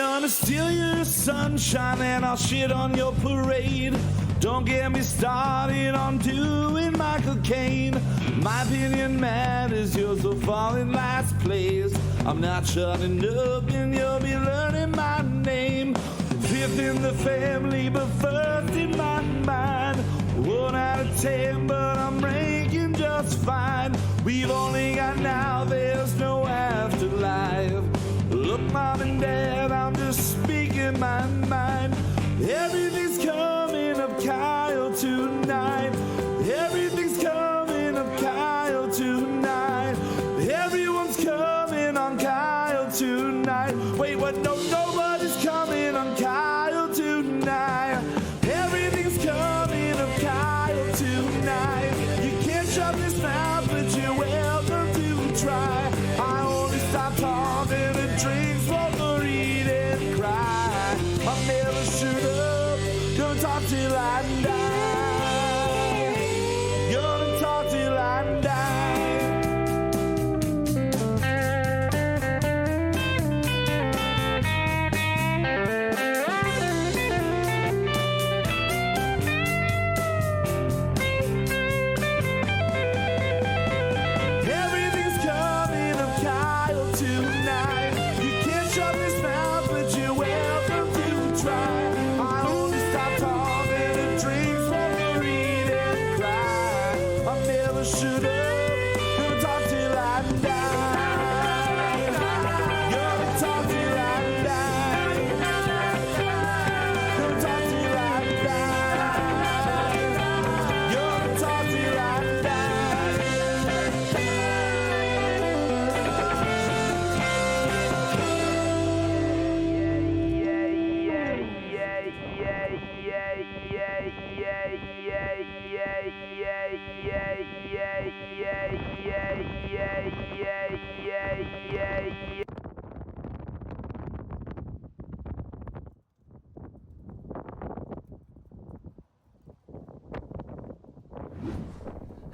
gonna steal your sunshine and I'll shit on your parade. Don't get me started on doing Michael Caine. My opinion matters, yours will fall in last place. I'm not shutting up and you'll be learning my name. Fifth in the family, but first in my mind. 1 out of 10, but I'm ranking just fine. We've only got now, there's no afterlife. Look, Mom and Dad, I'm just speaking my mind. Everything's coming up Kyle tonight. Everything's coming up Kyle tonight. Everyone's coming on Kyle tonight. Wait, what? No, nobody's coming on Kyle tonight. Everything's coming up Kyle tonight. You can't shut this mouth, but you're welcome to try. I only stop talking and drink, smoke, or eat and cry. I'll never shoot up, gonna talk till I die. Gonna talk till I die. Everything's coming up Kyle tonight. You can't shut this mouth, but you're welcome to try. I only stop talking and drink, smoke, or eat and cry. I'll never shoot up, gonna talk till I die. Gonna talk till I die. Gonna talk till I die. Gonna talk till I die.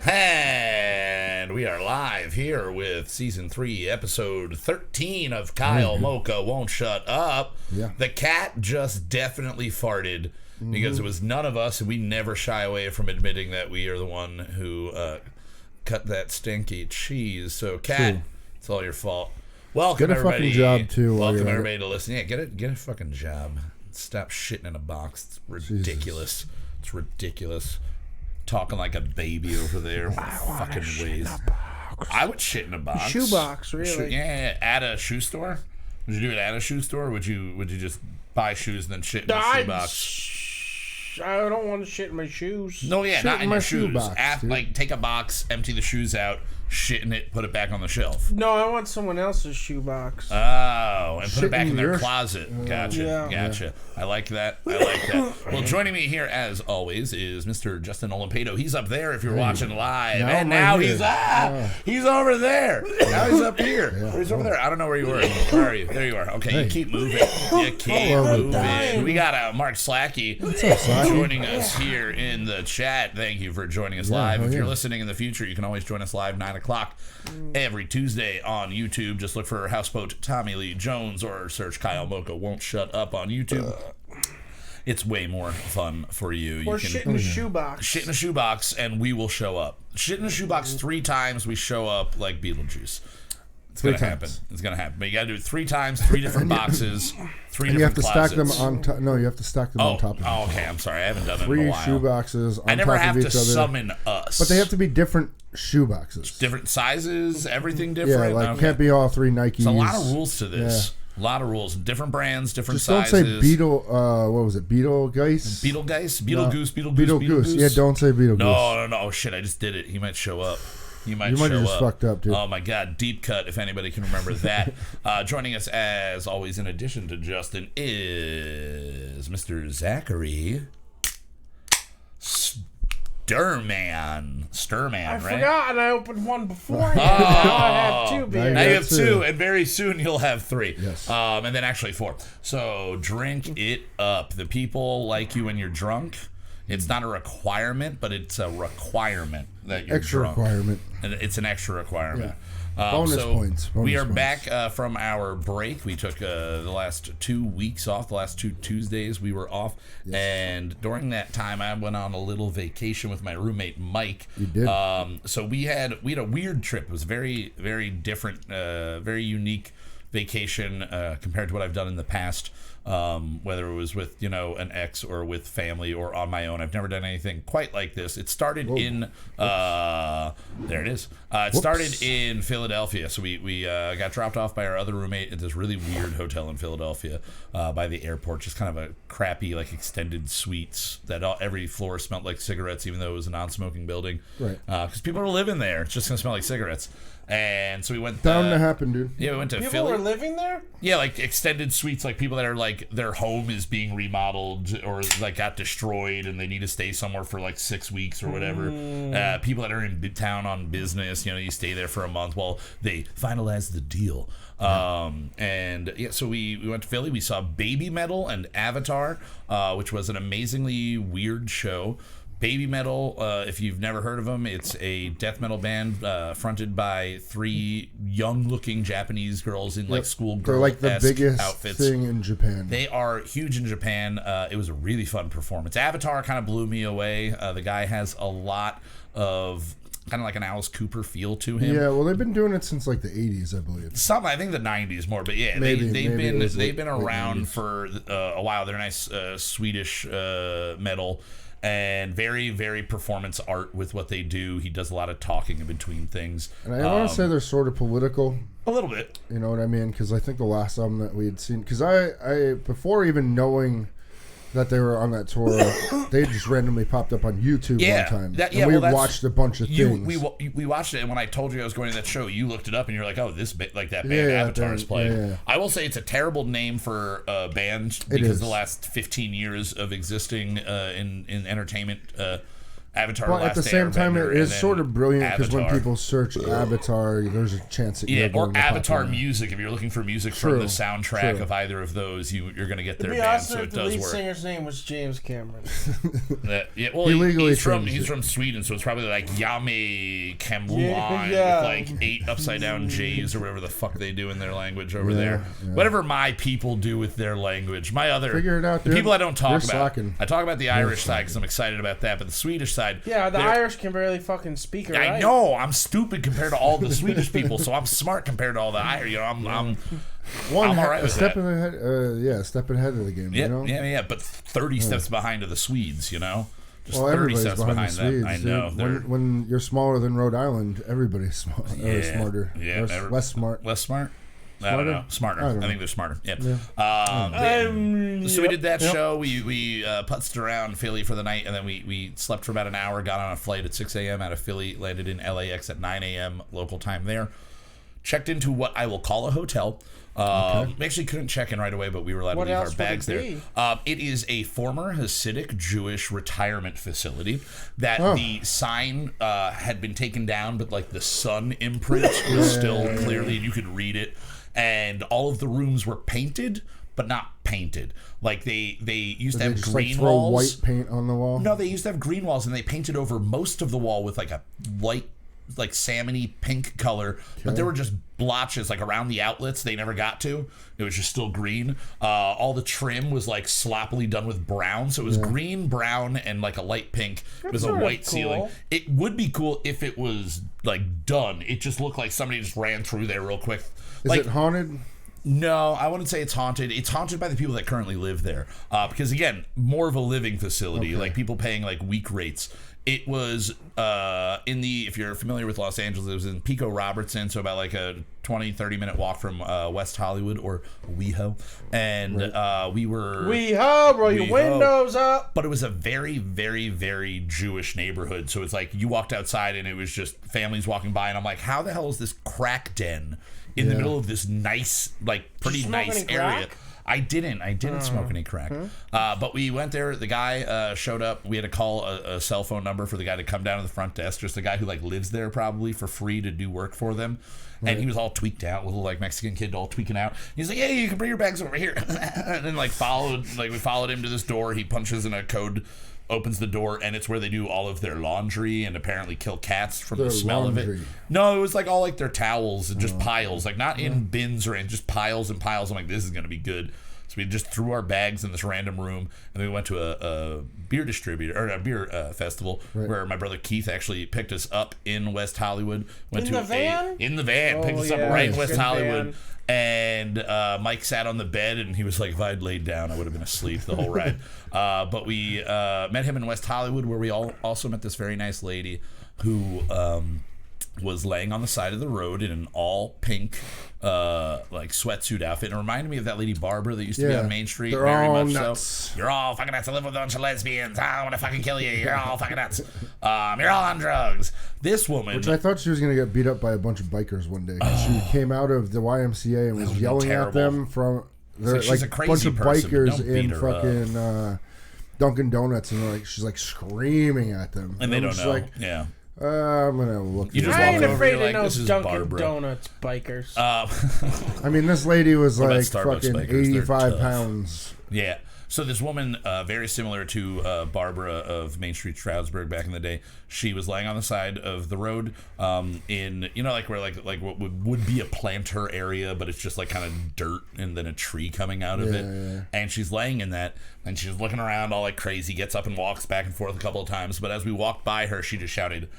And we are live here with Season 3, Episode 13 of Kyle Mocha Won't Shut Up. Yeah. The cat just definitely farted because it was none of us, and we never shy away from admitting that we are the one who cut that stinky cheese. So, cat, True. it's all your fault. Welcome, Get a everybody. fucking job, too, while Welcome, you're at everybody, to listen. Yeah, get a fucking job. Stop shitting in a box. It's ridiculous. It's ridiculous. Talking like a baby over there. Fucking ways. I would shit in a box. Shoebox, really? Yeah. At a shoe store. Would you do it at a shoe store? Or would you just buy shoes and then shit in a shoebox? I don't want to shit in my shoes. No, yeah, Shit not in in my your shoes. shoebox, dude. Like, take a box, empty the shoes out, shit in it, put it back on the shelf. No, I want someone else's shoebox. Oh, and put Shit it back in in their your- closet. Gotcha. Yeah. Gotcha. I like that. I like that. Well, joining me here, as always, is Mr. Justin Olimpedo. He's up there if you're watching live. Now and I'm now right he's over there. Now he's up here. Or he's over there. I don't know where you were. Where are you? There you are. Okay, you keep moving. You keep moving. We got Mark Slacky up, Slacky? joining us here in the chat. Thank you for joining us live. If you're yeah. listening in the future, you can always join us live 9 o'clock every Tuesday on YouTube. Just look for Houseboat Tommy Lee Jones or search Kyle Mocha Won't Shut Up on YouTube. It's way more fun for you. Or You shit in a shoebox. shit in a shoebox and we will show up. Shit in a shoebox 3 times, we show up like Beetlejuice. It's gonna happen. It's gonna happen. But you gotta do it 3 times, 3 different boxes, 3 And different you have to closets. stack them on top. No, you have to stack them on top of each other. Okay. I'm sorry. I haven't done it in 3 a while. shoe boxes on I never top have of to each other. summon us. But they have to be different shoe boxes. different sizes, everything Yeah, different. like Okay. can't be all 3 Nikes. There's a lot of rules to this. A lot of rules. Different brands, different Just don't sizes. say Beetle. What was it? Beetlegeist? Beetlegeist? Beetlegoose? Beetlegoose? Beetlegoose. Yeah, don't say Beetlegoose. No. Oh, shit. I just did it. He might show up. You might have show just up. fucked up, dude. Oh, my God. Deep cut, if anybody can remember that. Joining us, as always, in addition to Justin, is Mr. Zachary Sturman. I right? forgot, and I opened one before. Oh. Now I have 2, Now baby. Now you Yeah, have 2, 2, and very soon you'll have 3. Yes. And then actually 4. So drink it up. The people like you when you're drunk. It's not a requirement, but it's a requirement that you're Extra drunk. requirement. And it's an extra requirement. Bonus points. We are Bonus back from our break. We took the last 2 weeks off. The last 2 Tuesdays we were off, and during that time I went on a little vacation with my roommate Mike. You did. So we had a weird trip. It was very, very different, very unique vacation compared to what I've done in the past. Whether it was with an ex or with family or on my own. I've never done anything quite like this. It started in there it is. It started in Philadelphia. So we got dropped off by our other roommate at this really weird hotel in Philadelphia by the airport. Just kind of a crappy like extended suites that every floor smelled like cigarettes, even though it was a non-smoking building. Right. Because people are living there. It's just gonna smell like cigarettes. And so we went Bound to happen, dude. Yeah, we went to People Philly. were living there? Yeah, like extended suites, like people that are like their home is being remodeled or like got destroyed and they need to stay somewhere for like 6 weeks or whatever. People that are in town on business, you stay there for a month while they finalize the deal. And yeah, so we went to Philly. We saw Baby Metal and Avatar, which was an amazingly weird show. Baby Metal, if you've never heard of them, it's a death metal band fronted by 3 young-looking Japanese girls in like schoolgirl-esque They're like the biggest outfits. thing in Japan. They are huge in Japan. It was a really fun performance. Avatar kind of blew me away. The guy has a lot of kind of like an Alice Cooper feel to him. Yeah, well, they've been doing it since like the 80s, I believe. I think the 90s more, but yeah, they've been around for a while. They're nice Swedish metal. And very, very performance art with what they do. He does a lot of talking in between things. And I want to say they're sort of political. A little bit. You know what I mean? Because I think the last album that we had seen... Because I before even knowing that they were on that tour, they just randomly popped up on YouTube one time. We watched a bunch of things. We watched it, and when I told you I was going to that show, you looked it up, and you're like, oh, that band Avatar is playing. Yeah. I will say it's a terrible name for a band because the last 15 years of existing in entertainment... Avatar. Well, at the same time, it is sort of brilliant because when people search Avatar, there's a chance that you're going to Avatar music. If you're looking for music from the soundtrack of either of those, you're going to get their band. So it does work. The lead singer's name was James Cameron. He's from Sweden, so it's probably like Yame Kamwan with like 8 upside down J's or whatever the fuck they do in their language over there. Yeah. Whatever my people do with their language. Figure it out, dude. The people I don't talk about. Slacking. I talk about the Irish side because I'm excited about that, but the Swedish side. Yeah, the Irish can barely fucking speak it, right? I know. I'm stupid compared to all the Swedish people, so I'm smart compared to all the Irish. I'm all right with stepping ahead. Stepping ahead of the game. Yeah. But 30 steps behind of the Swedes. Just 30 everybody's steps behind the Swedes, them. I know. When you're smaller than Rhode Island, everybody's smarter. Yeah, less smart. Less smart. I don't know. Smarter. I think they're smarter. Yeah. So we did that show. We putzed around Philly for the night, and then we slept for about an hour, got on a flight at 6 a.m. out of Philly, landed in LAX at 9 a.m. local time there. Checked into what I will call a hotel. We actually couldn't check in right away, but we were allowed to leave our bags there. It is a former Hasidic Jewish retirement facility that the sign had been taken down, but like the sun imprint was still clearly, you could read it. And all of the rooms were painted, but not painted. Like they used to have green walls. White paint on the wall? No, they used to have green walls, and they painted over most of the wall with like a light, like salmony pink color. But there were just blotches like around the outlets they never got to. It was just still green. All the trim was like sloppily done with brown, so it was green, brown, and like a light pink with a white ceiling. It would be cool if it was like done. It just looked like somebody just ran through there real quick. Is it haunted? No, I wouldn't say it's haunted. It's haunted by the people that currently live there. Because again, more of a living facility, like people paying like week rates. It was if you're familiar with Los Angeles, it was in Pico Robertson, so about like a 20-30 minute walk from West Hollywood or WeHo. And we were... WeHo, roll your windows up! But it was a very, very, very Jewish neighborhood. So it's like you walked outside and it was just families walking by, and I'm like, how the hell is this crack den in the middle of this nice, like pretty nice area? I didn't smoke any crack. But we went there. The guy showed up. We had to call a cell phone number for the guy to come down to the front desk. Just the guy who like lives there probably for free to do work for them. And he was all tweaked out, little like Mexican kid, all tweaking out. He's like, "Yeah, you can bring your bags over here." And then we followed him to this door. He punches in a code opens the door, and it's where they do all of their laundry and apparently kill cats from Their the smell of laundry. it. No, it was like all like their towels and just piles, like not in bins or in just piles and piles. I'm like, this is gonna be good. So we just threw our bags in this random room, and then we went to a beer distributor or a beer festival where my brother Keith actually picked us up in West Hollywood. Went In to the van? In the van, Oh, picked us up yeah. right in Nice. West Good Hollywood. And Mike sat on the bed, and he was like, if I'd laid down, I would have been asleep the whole ride. But we met him in West Hollywood, where we also met this very nice lady who was laying on the side of the road in an all pink like sweatsuit outfit. It reminded me of that lady Barbara that used to be on Main Street. They're very all much nuts. so. You're all fucking nuts. I live with a bunch of lesbians. I want to fucking kill you. You're all fucking nuts. You're all on drugs. This woman, Which I thought she was going to get beat up by a bunch of bikers one day. She came out of the YMCA and was yelling at them from like she's a crazy bunch of person, but bikers don't beat in her fucking Dunkin' Donuts, and she's like screaming at them. and they I'm don't just know. like, Yeah. I'm gonna look. You just I walk ain't over, afraid you're of like, no this is Dunkin' Barbara. Donuts bikers. I mean, this lady was What about like Starbucks fucking bikers? They're 85 tough. pounds. Yeah. So this woman, very similar to Barbara of Main Street Stroudsburg back in the day, she was laying on the side of the road in, like where like what would be a planter area, but it's just like kind of dirt and then a tree coming out of it. Yeah. And she's laying in that, and she's looking around all like crazy, gets up and walks back and forth a couple of times. But as we walked by her, she just shouted,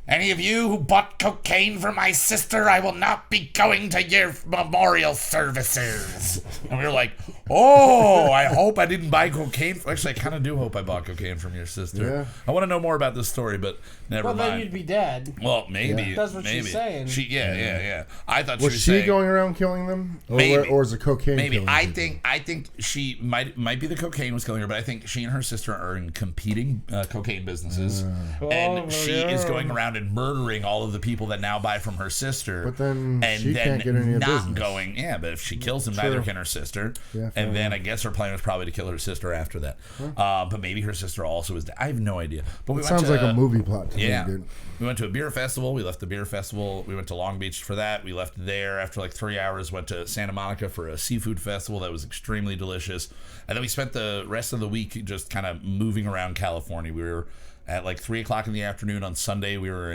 "Any of you who bought cocaine for my sister, I will not be going to your memorial services." And we were like, oh, I hope I didn't buy cocaine. Actually, I kind of do hope I bought cocaine from your sister. Yeah. I want to know more about this story, but never well, then mind. you'd be dead. Well, maybe. Yeah. That's what maybe. she's saying. Yeah. I thought Was she was she saying, going around killing them, Maybe. or was it cocaine? Maybe. killing I people? think she might be the cocaine was killing her, but I think she and her sister are in competing cocaine businesses, and Oh, she yeah. is going around and murdering all of the people that now buy from her sister. But then and she then can't get any of not business. going. Yeah, but if she kills him, neither can her sister. Yeah, fair and then enough. I guess her plan was probably to kill her sister after that. But maybe her sister also is. I have no idea. But we It went sounds to, like a movie plot to Yeah. me, dude. We went to a beer festival. We left the beer festival. We went to Long Beach for that. We left there after like 3 hours, went to Santa Monica for a seafood festival that was extremely delicious. And then we spent the rest of the week just kind of moving around California. We were at like 3 o'clock in the afternoon on Sunday. We were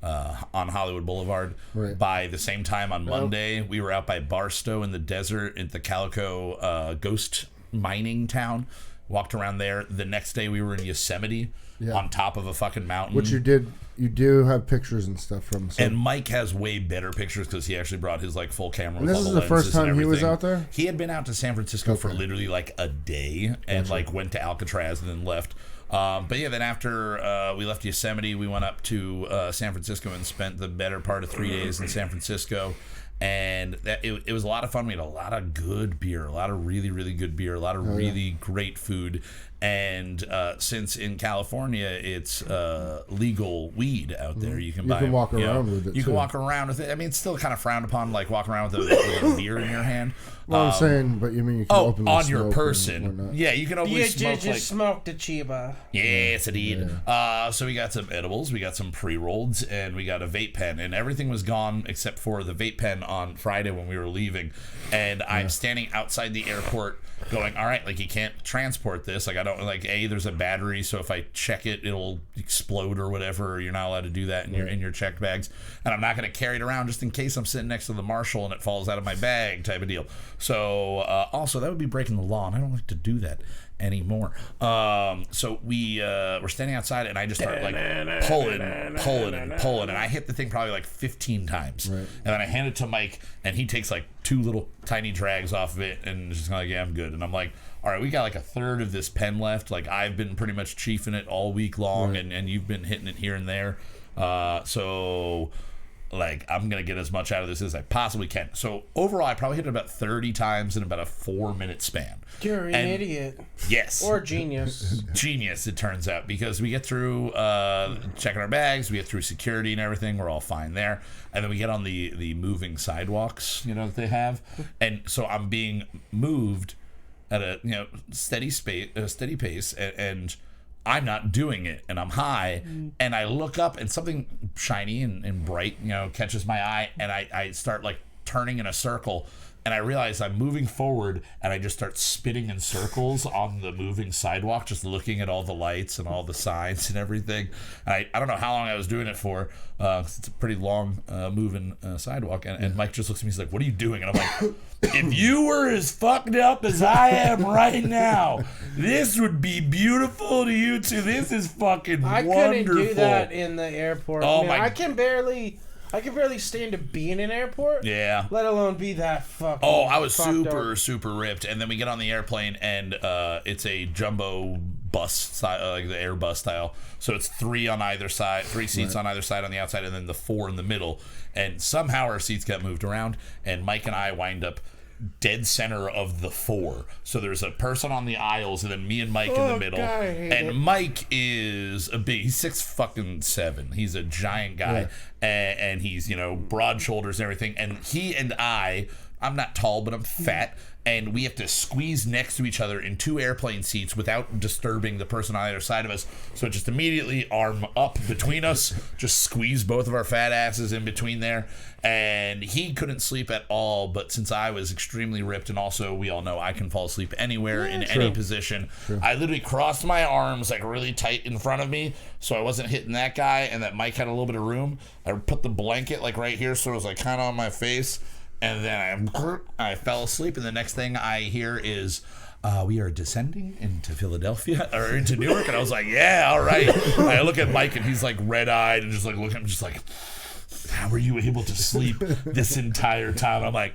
on Hollywood Boulevard. Right. By the same time on Monday, we were out by Barstow in the desert at the Calico ghost mining town. Walked around there. The next day we were in Yosemite on top of a fucking mountain. Which you do have pictures and stuff from. So. And Mike has way better pictures because he actually brought his like full camera. And with this all is the the first lenses and time he was everything. out there? He had been out to San Francisco for literally like a day and like went to Alcatraz and then left. But yeah, then after we left Yosemite, we went up to San Francisco and spent the better part of 3 days in San Francisco. And it was a lot of fun. We had a lot of good beer, a lot of really, really good beer, a lot of really great food. And since in California it's legal weed out there, you can buy. You can walk around with it. You too. can walk around with it. I mean, it's still kind of frowned upon, like walking around with a beer in your hand. Well, I'm saying, but you mean you can openly on your smoke person. and whatnot. Yeah, you can openly You smoke just like. smoked the Chiba. Yes, indeed. So we got some edibles, we got some pre-rolls, and we got a vape pen, and everything was gone except for the vape pen on Friday when we were leaving. And I'm standing outside the airport going, all right, like you can't transport this. Like I don't like there's a battery, so if I check it, it'll explode or whatever. Or you're not allowed to do that in your checked bags. And I'm not going to carry it around just in case I'm sitting next to the marshal and it falls out of my bag type of deal. So also that would be breaking the law, and I don't like to do that anymore. So we were standing outside, and I just started like pulling, and I hit the thing probably like 15 times. Right. And then I hand it to Mike, and he takes like 2 little tiny drags off of it, and is just kind of like, yeah, I'm good. And I'm like, all right, we got like a third of this pen left. Like I've been pretty much chiefing it all week long, and you've been hitting it here and there. So like I'm gonna get as much out of this as I possibly can. So overall, I probably hit it about 30 times in about a 4-minute span. You're an idiot. Yes. Or a genius. Genius, it turns out, because we get through checking our bags, we get through security and everything, we're all fine there, and then we get on the moving sidewalks, that they have, and so I'm being moved at a steady pace, and I'm not doing it, and I'm high, and I look up, and something shiny and bright catches my eye, and I start like turning in a circle. and I realize I'm moving forward, and I just start spinning in circles on the moving sidewalk, just looking at all the lights and all the signs and everything. And I don't know how long I was doing it for. It's a pretty long moving sidewalk, and Mike just looks at me. He's like, "What are you doing?" And I'm like, "If you were as fucked up as I am right now, this would be beautiful to you too. This is fucking wonderful." I couldn't do that in the airport. Oh, Man, my- I can barely stand to be in an airport. Yeah. Let alone be that fucking. Oh, I was fucked up. super ripped, and then we get on the airplane, and it's a jumbo bus style, like the Airbus style. So it's 3 on either side, 3 seats on either side on the outside, and then the 4 in the middle. And somehow our seats got moved around, and Mike and I wind up dead center of the 4. So there's a person on the aisles, and then me and Mike in the middle. God, I hate and it. Mike is he's 6'7". He's a giant guy, and he's broad shoulders and everything. And he and I'm not tall, but I'm fat. And we have to squeeze next to each other in 2 airplane seats without disturbing the person on either side of us. So just immediately arm up between us, just squeeze both of our fat asses in between there. And he couldn't sleep at all, but since I was extremely ripped, and also we all know I can fall asleep anywhere in any position, I literally crossed my arms like really tight in front of me so I wasn't hitting that guy, and that Mike had a little bit of room. I put the blanket like right here so it was like kind of on my face. And then I fell asleep, and the next thing I hear is, we are descending into Philadelphia, or into Newark. And I was like, yeah, all right. I look at Mike, and he's like red-eyed, and just like looking at him, just like, how were you able to sleep this entire time? I'm like,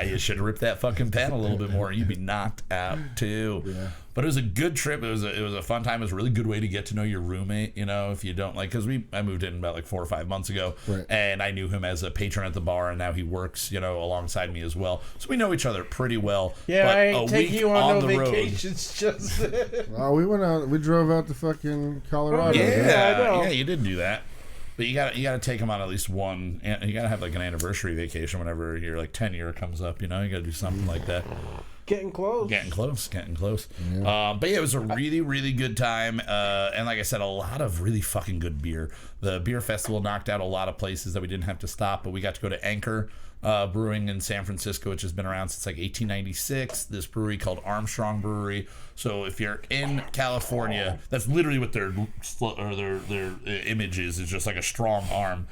you should have ripped that fucking pen a little bit more. You'd be knocked out too. Yeah. But it was a good trip. It was a fun time. It was a really good way to get to know your roommate. If you don't because I moved in about like 4 or 5 months ago, and I knew him as a patron at the bar, and now he works alongside me as well. So we know each other pretty well. Yeah, but I ain't take you on no vacations. Just we went out. We drove out to fucking Colorado. Yeah, I know. Yeah, you did do that. But you got to take them on at least one. You got to have like an anniversary vacation whenever your like 10-year comes up. You got to do something like that. Getting close. Getting close. Yeah. But yeah, it was a really, really good time. And like I said, a lot of really fucking good beer. The beer festival knocked out a lot of places that we didn't have to stop, but we got to go to Anchor Brewing in San Francisco, which has been around since like 1896. This brewery called Armstrong Brewery. So if you're in California, that's literally what their image is just like a strong arm.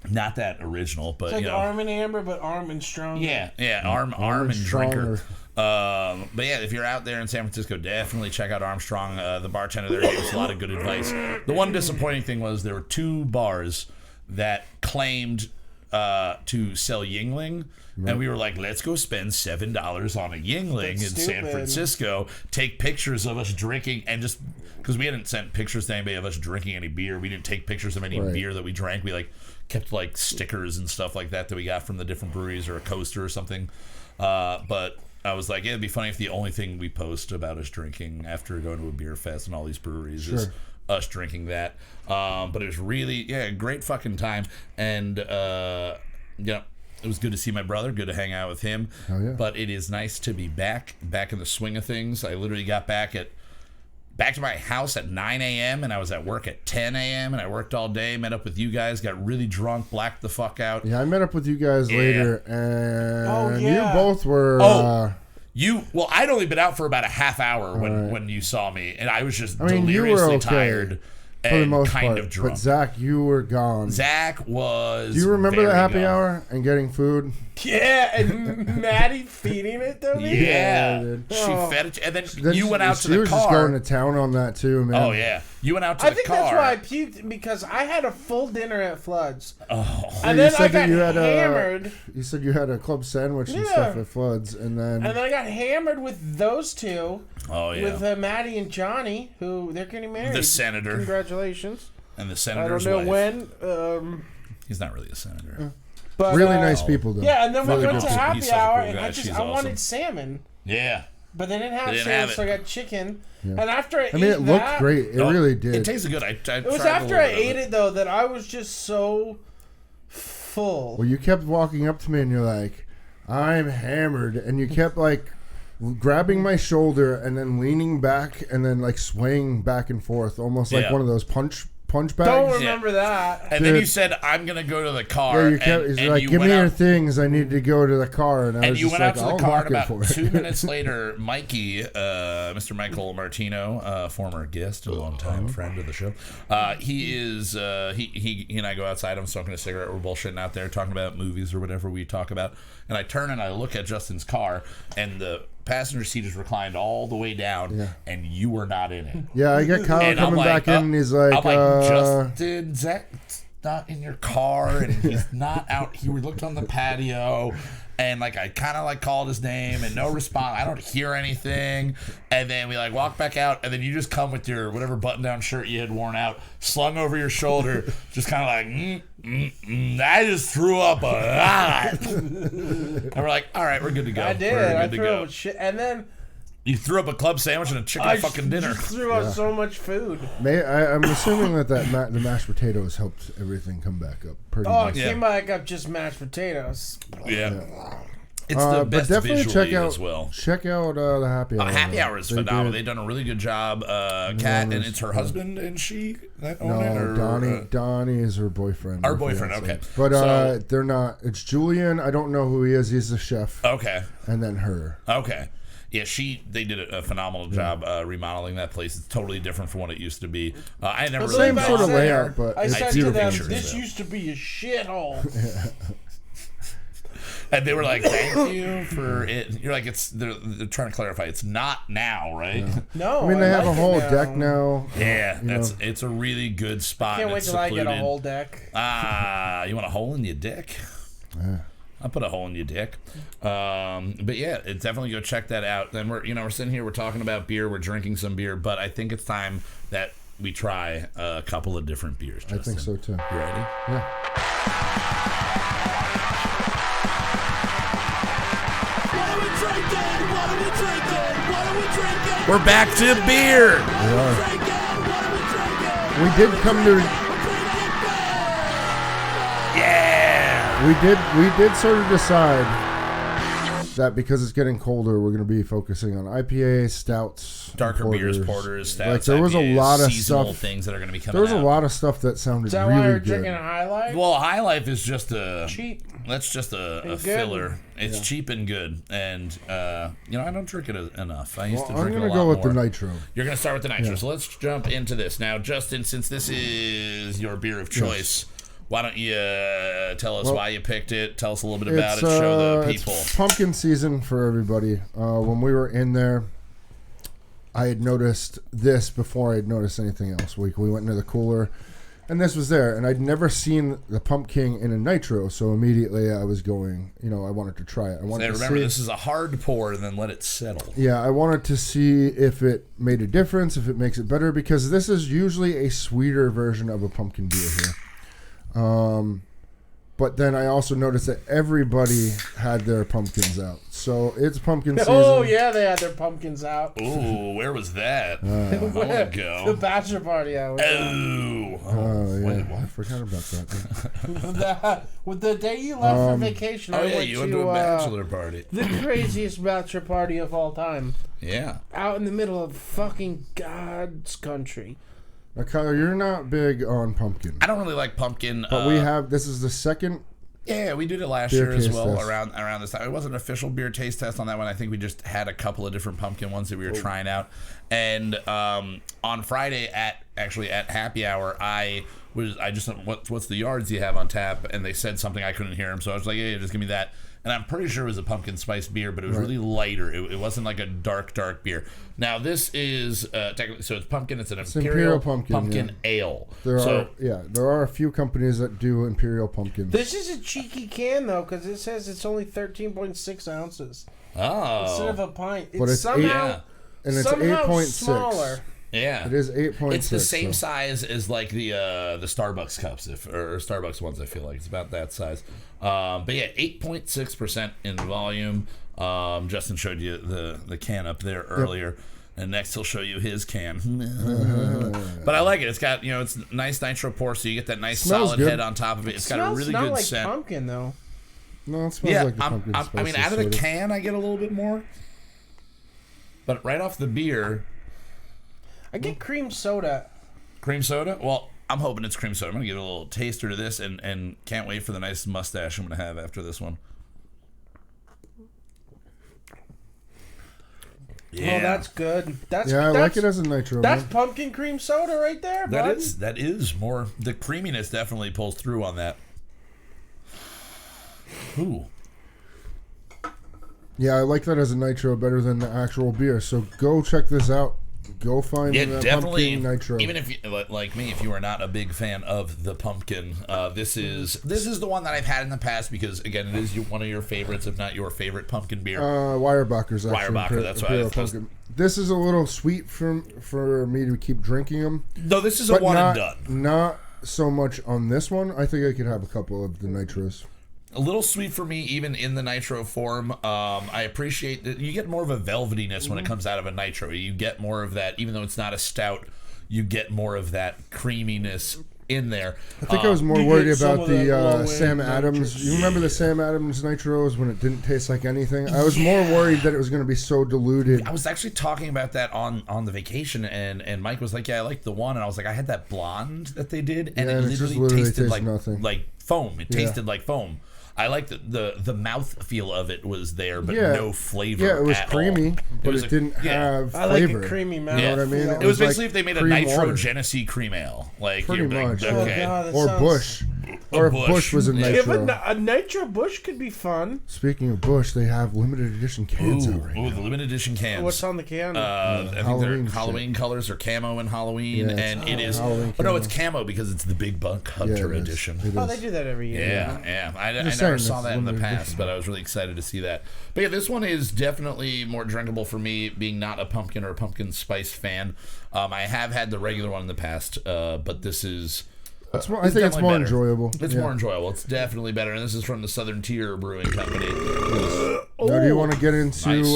Not that original, but it's like Arm and Amber, but Arm and Strong. Yeah, Arm and Drinker. But yeah, if you're out there in San Francisco, definitely check out Armstrong. The bartender there gave us a lot of good advice. The one disappointing thing was there were 2 bars that claimed to sell Yingling. And we were like, let's go spend $7 on a Yingling in San Francisco, take pictures of us drinking, and just because we hadn't sent pictures to anybody of us drinking any beer, we didn't take pictures of any beer that we drank. We like kept like stickers and stuff like that we got from the different breweries, or a coaster or something. But I was like, it'd be funny if the only thing we post about us drinking after going to a beer fest and all these breweries is us drinking that. But it was really, a great fucking time. And, it was good to see my brother, good to hang out with him. Oh, yeah. But it is nice to be back in the swing of things. I literally got back to my house at 9 a.m. and I was at work at 10 a.m. and I worked all day, met up with you guys, got really drunk, blacked the fuck out. Yeah, I met up with you guys later, and you yeah. both were... I'd only been out for about a half hour when you saw me, and I was just deliriously tired. For the most kind part, of drunk. but Zach, you were gone. Zach was. Do you remember the happy gone. hour and getting food? Yeah, and Maddie feeding it to me. Yeah, dude. she fed it, and then you went out to the car. She was just going to town on that too, man. Oh yeah, you went out to I the think car. that's why I puked, because I had a full dinner at Flood's. Oh, And then I got hammered. You said you had a club sandwich and stuff at Flood's, and then I got hammered with those 2. Oh yeah, with Maddie and Johnny, who they're getting married. The senator. Congratulations. And the I senator's don't know wife. when. He's not really a senator. But, really nice people, though. Yeah, and then we Really went good to people. happy He's such a hour, cool and guy. I She's wanted awesome. salmon. Yeah. But they didn't have They didn't salmon, have it. so I got chicken. Yeah. And after I I mean, it looked great. It really did. It tasted good. It was after I ate it, though, that I was just so full. Well, you kept walking up to me, and you're like, "I'm hammered," and you kept like grabbing my shoulder and then leaning back and then like swaying back and forth, almost like one of those punch punch bags. Don't remember that. And then you said, "I'm gonna go to the car." Yeah, he's like, "Give me your things. I need to go to the car." And I was you just went like, out to the car. And about for it. 2 minutes later, Mikey, Mr. Michael Martino, former guest, a longtime friend of the show, he and I go outside. I'm smoking a cigarette. We're bullshitting out there, talking about movies or whatever we talk about. And I turn and I look at Justin's car, and the passenger seat is reclined all the way down, and you were not in it. Yeah, I get Kyle coming back in, and he's like, I'm like, Justin, Zach's not in your car, and he's not out. He looked on the patio, and like I kind of like called his name, and no response. I don't hear anything, and then we like walk back out, and then you just come with your whatever button-down shirt you had worn out, slung over your shoulder, just kind of like, I just threw up a lot. And we're like, all right, we're good to go. I did. I threw up shit, and then you threw up a club sandwich and a chicken fucking dinner. I threw out so much food. I'm assuming that the mashed potatoes helped everything come back up pretty much. It came back up just mashed potatoes. Yeah. It's the best but definitely visually as well. Check out the happy hour. Happy hour is phenomenal. They've done a really good job. Kat, and it's her husband, and she that own it? Or, Donnie is her boyfriend. Our boyfriend, okay. But they're not. It's Julian. I don't know who he is. He's the chef. Okay. And then her. Okay. Yeah, they did a phenomenal job remodeling that place. It's totally different from what it used to be. I never really same sort of layout, but I said to them, "This though. used to be a shithole." And they were like, "Thank you for it." You're like, they're trying to clarify. It's not now, right? No. I mean, they have a whole deck now. Yeah, it's a really good spot. Can't wait till I get a whole deck. You want a hole in your dick? I'll put a hole in your dick. But yeah, it's definitely go check that out. Then we're sitting here, we're talking about beer, we're drinking some beer, but I think it's time that we try a couple of different beers, Justin. I think so too. You ready? Yeah. We're back to beer. We did come to. Yeah. We did sort of decide that because it's getting colder, we're going to be focusing on IPAs, stouts, darker beers, porters, stouts. Like there was IPAs, a lot of seasonal stuff. Things that are going to be coming. There was out. a lot of stuff that sounded Is that really why you're good. drinking a High Life? Well, High Life is just a cheap. That's just a filler. It's cheap and good, and I don't drink it enough. I used to drink it a lot more. I'm gonna go with the nitro. You're gonna start with the nitro. So let's jump into this now, Justin. Since this is your beer of choice, why don't you tell us why you picked it? Tell us a little bit about it. Show the people. It's pumpkin season for everybody. When we were in there, I had noticed this before I had noticed anything else. We went into the cooler, and this was there, and I'd never seen the Pumpkin in a nitro, so immediately I was going, I wanted to try it. Remember, this is a hard pour, and then let it settle. Yeah, I wanted to see if it made a difference, if it makes it better, because this is usually a sweeter version of a pumpkin beer here. But then I also noticed that everybody had their pumpkins out. So it's pumpkin season. Oh, yeah, they had their pumpkins out. Ooh, where was that? I want to go. The bachelor party I was at. Yeah. Wait, what? I forgot about that. With the day you left for vacation, I went to a bachelor party. The craziest bachelor party of all time. Yeah. Out in the middle of fucking God's country. Now, Kyle, you're not big on pumpkin. I don't really like pumpkin. But this is the second. Yeah, we did it last year as well, around this time. It wasn't an official beer taste test on that one. I think we just had a couple of different pumpkin ones that we were trying out. And on Friday at happy hour, what's the yards you have on tap? And they said something, I couldn't hear them, so I was like, yeah, just give me that. And I'm pretty sure it was a pumpkin spice beer, but it was really lighter. It wasn't like a dark beer. Now this is technically, so it's pumpkin. It's an imperial pumpkin ale. There are a few companies that do imperial pumpkins. This is a cheeky can though, because it says it's only 13.6 ounces. Oh, instead of a pint. But it's somehow 8.6. Smaller. Yeah, it is 8.6. It's the same size as like the Starbucks cups, or Starbucks ones. I feel like it's about that size. But yeah, 8.6% in volume. Justin showed you the can up there earlier, and next he'll show you his can. But I like it. It's got it's nice nitro pour, so you get that nice solid head on top of it. It's got a really good like scent. Pumpkin though. No, it smells like the pumpkin spice. I mean, out of the can, I get a little bit more, but right off the beer. I get cream soda. Cream soda? Well, I'm hoping it's cream soda. I'm gonna give it a little taster to this, and can't wait for the nice mustache I'm gonna have after this one. Yeah, Oh, that's good. That's Yeah, I that's, like it as a nitro. That's Man. pumpkin cream soda right there, bud. that is more. The creaminess definitely pulls through on that. Ooh. Yeah, I like that as a nitro better than the actual beer. So go check this out. Go find Yeah, the definitely. pumpkin nitro. Even if you, like me, if you are not a big fan of the pumpkin, this is the one that I've had in the past because again, it is one of your favorites, if not your favorite pumpkin beer. Weyerbacher's actually. Weyerbacher, that's why Imperial pumpkin. This is a little sweet for me to keep drinking them. No, this is a But one not, and done. not so much on this one. I think I could have a couple of the nitros. A little sweet for me, even in the nitro form. I appreciate that you get more of a velvetyness when it comes out of a nitro. You get more of that, even though it's not a stout. You get more of that creaminess in there. I think I was more You worried get some about of that the low-end Sam Adams. nitrous. You remember the Sam Adams nitros when it didn't taste like anything? I was more worried that it was going to be so diluted. I was actually talking about that on the vacation, and Mike was like, "Yeah, I like the one," and I was like, "I had that blonde that they did, and Yeah, it and it just literally literally tasted tastes like nothing. like foam. It tasted like foam." I like the mouth feel of it was there, but Yeah. no flavor. Yeah, it was at creamy, all. but was it a- didn't yeah. have I like flavor. a creamy mouth. You know what I mean? It was like basically if they made a cream nitro water. Genesee cream ale, like Pretty you're like, much. Oh, okay. God, that Or sounds- Bush. Or if Bush. Bush was a Yeah, nitro. but a nitro Bush could be fun. Speaking of Bush, they have limited edition cans out right Ooh, now. the limited edition cans. What's on the can? I think Halloween they're shit. Halloween colors or camo and Halloween, Yeah, it's and it is. Halloween Oh no, camo. it's camo because it's the Big Buck Yeah, Hunter it is. edition. It Oh, is. they do that every year. Yeah. I Just never saying, saw it's that in the limited past, edition. but I was really excited to see that. But yeah, this one is definitely more drinkable for me, being not a pumpkin or pumpkin spice fan. I have had the regular one in the past, but this is. I think it's definitely more better. enjoyable. It's Yeah. more enjoyable. It's definitely better, and this is from the Southern Tier Brewing Company. Now, do you want to get into Nice.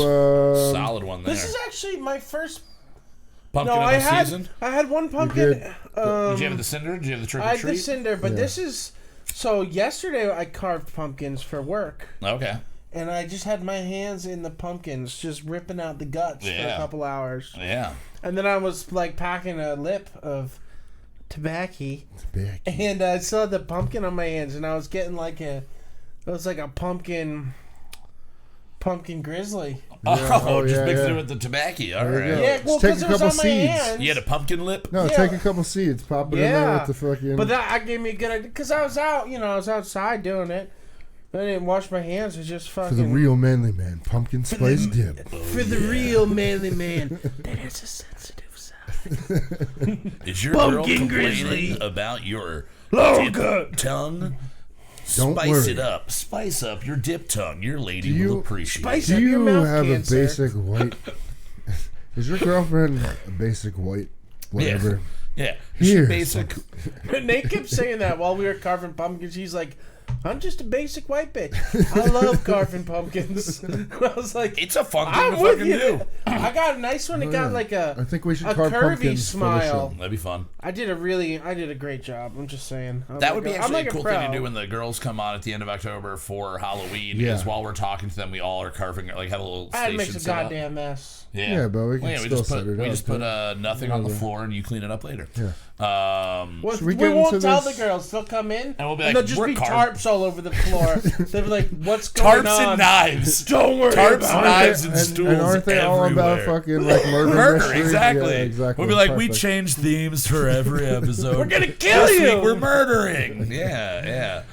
Solid one there. This is actually my first. Pumpkin No, of I the had season. I had one pumpkin. did? Did you have the cinder? Did you have the trick I or had the treat? cinder, but Yeah. this is so. Yesterday I carved pumpkins for work, Okay. and I just had my hands in the pumpkins, just ripping out the guts for Yeah. a couple hours, Yeah. and then I was like packing a lip of tobacco, Big. and I still had the pumpkin on my hands, and I was getting like it was like a pumpkin grizzly. Oh, just yeah, mix yeah. it with the tobacco. All There you right. go. Yeah, well, Just take because a it was couple on my seeds. hands. You had a pumpkin lip? No, Yeah. take a couple seeds, pop it in there Yeah. with the fucking. But that gave me a good idea because I was out, I was outside doing it. I didn't wash my hands. I just for fucking the real manly man, pumpkin spice dip. for the real manly man. That has a sensitive side. Is your girl Pumpkin complaining grizzly. about your Longer. dip tongue? Don't Spice worry. it up. Spice up your dip tongue. Your lady Do you- will appreciate Spice it. Do Have your you mouth have cancer. a basic white? Is your girlfriend a basic white? Whatever. Yeah. Here, Basic. Nate kept saying that while we were carving pumpkins. He's like, I'm just a basic white bitch. I love carving pumpkins. I was like, It's a fun thing I'm to with fucking you. do. I got a nice one. It got like I a think we should a carve curvy pumpkins smile. for That'd be fun. I did a great job. I'm just saying. That would be actually like a cool pro. thing to do when the girls come on at the end of October for Halloween. Yeah. Is while we're talking to them, we all are carving, like have a little I had to station make a set up. goddamn mess. Yeah, but we can we still just set put it we up, just put yeah. nothing on the floor and you clean it up later. Yeah. Well, Should we we get won't into tell this? the girls. They'll come in And we'll be and like, there'll just "We're be carved." tarps all over the floor. They'll be like, "What's going Tarps on?" and knives. Don't worry Tarps, about knives, it. and stools And aren't they all about everywhere. fucking like murder? Murder, mystery? exactly. Yeah, exactly. We'll be like, we Perfect. change themes for every episode. We're gonna kill This you. week we're murdering. Yeah.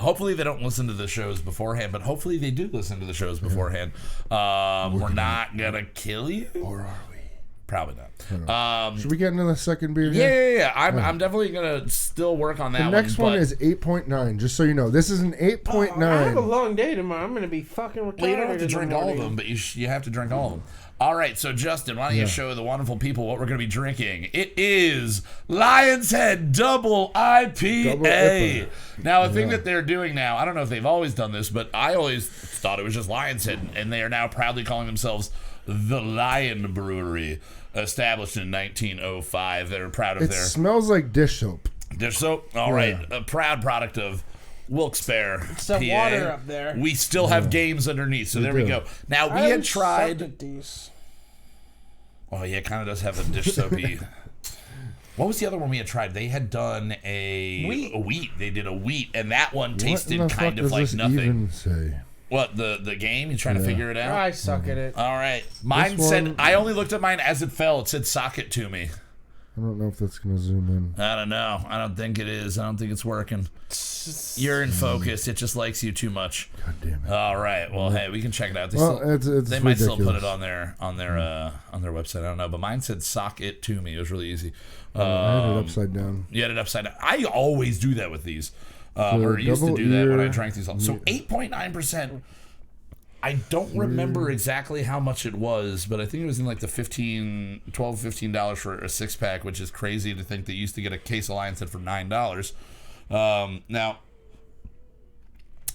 Hopefully they don't listen to the shows beforehand, but hopefully they do listen to the shows beforehand. We're not gonna kill you, Or are we? probably not. Should we get into the second beer? Yeah. I'm definitely gonna still work on that The next one but is 8.9. Just so you know, this is an I have a 8.9. long day tomorrow. I'm gonna be fucking retired. well, you don't have to in the drink all of morning. them, but you have to drink all of them. All right, so Justin, why don't you show the wonderful people what we're going to be drinking? It is Lion's Head Double IPA. Double IPA. Now, a thing that they're doing now, I don't know if they've always done this, but I always thought it was just Lion's Head, and they are now proudly calling themselves the Lion Brewery, established in 1905. They're proud of It their smells like dish soap. all right, a proud product of Wilkes-Barre, It's the PA. water up there. We still have games underneath, so there we do. go. Now, we I had haven't sucked tried... at these. Oh, yeah, it kind of does have a dish soapy. What was the other one we had tried? They had done a wheat. They did a wheat, and that one tasted kind of like nothing. Even say? What, the game? You trying to figure it out? I suck at it. All right. Mine said, I only looked at mine as it fell. It said sock it to me. I don't know if that's going to zoom in. I don't know. I don't think it is. I don't think it's working. You're in focus. It just likes you too much. God damn it. All right. Well, hey, we can check it out. They Might still put it on their website. I don't know. But mine said sock it to me. It was really easy. I had it upside down. You had it upside down. I always do that with these. Or used to do that when I drank these. So 8.9%. I don't remember exactly how much it was, but I think it was in like the $15 for a 6-pack, which is crazy to think they used to get a case of Lion's Head for $9. Now,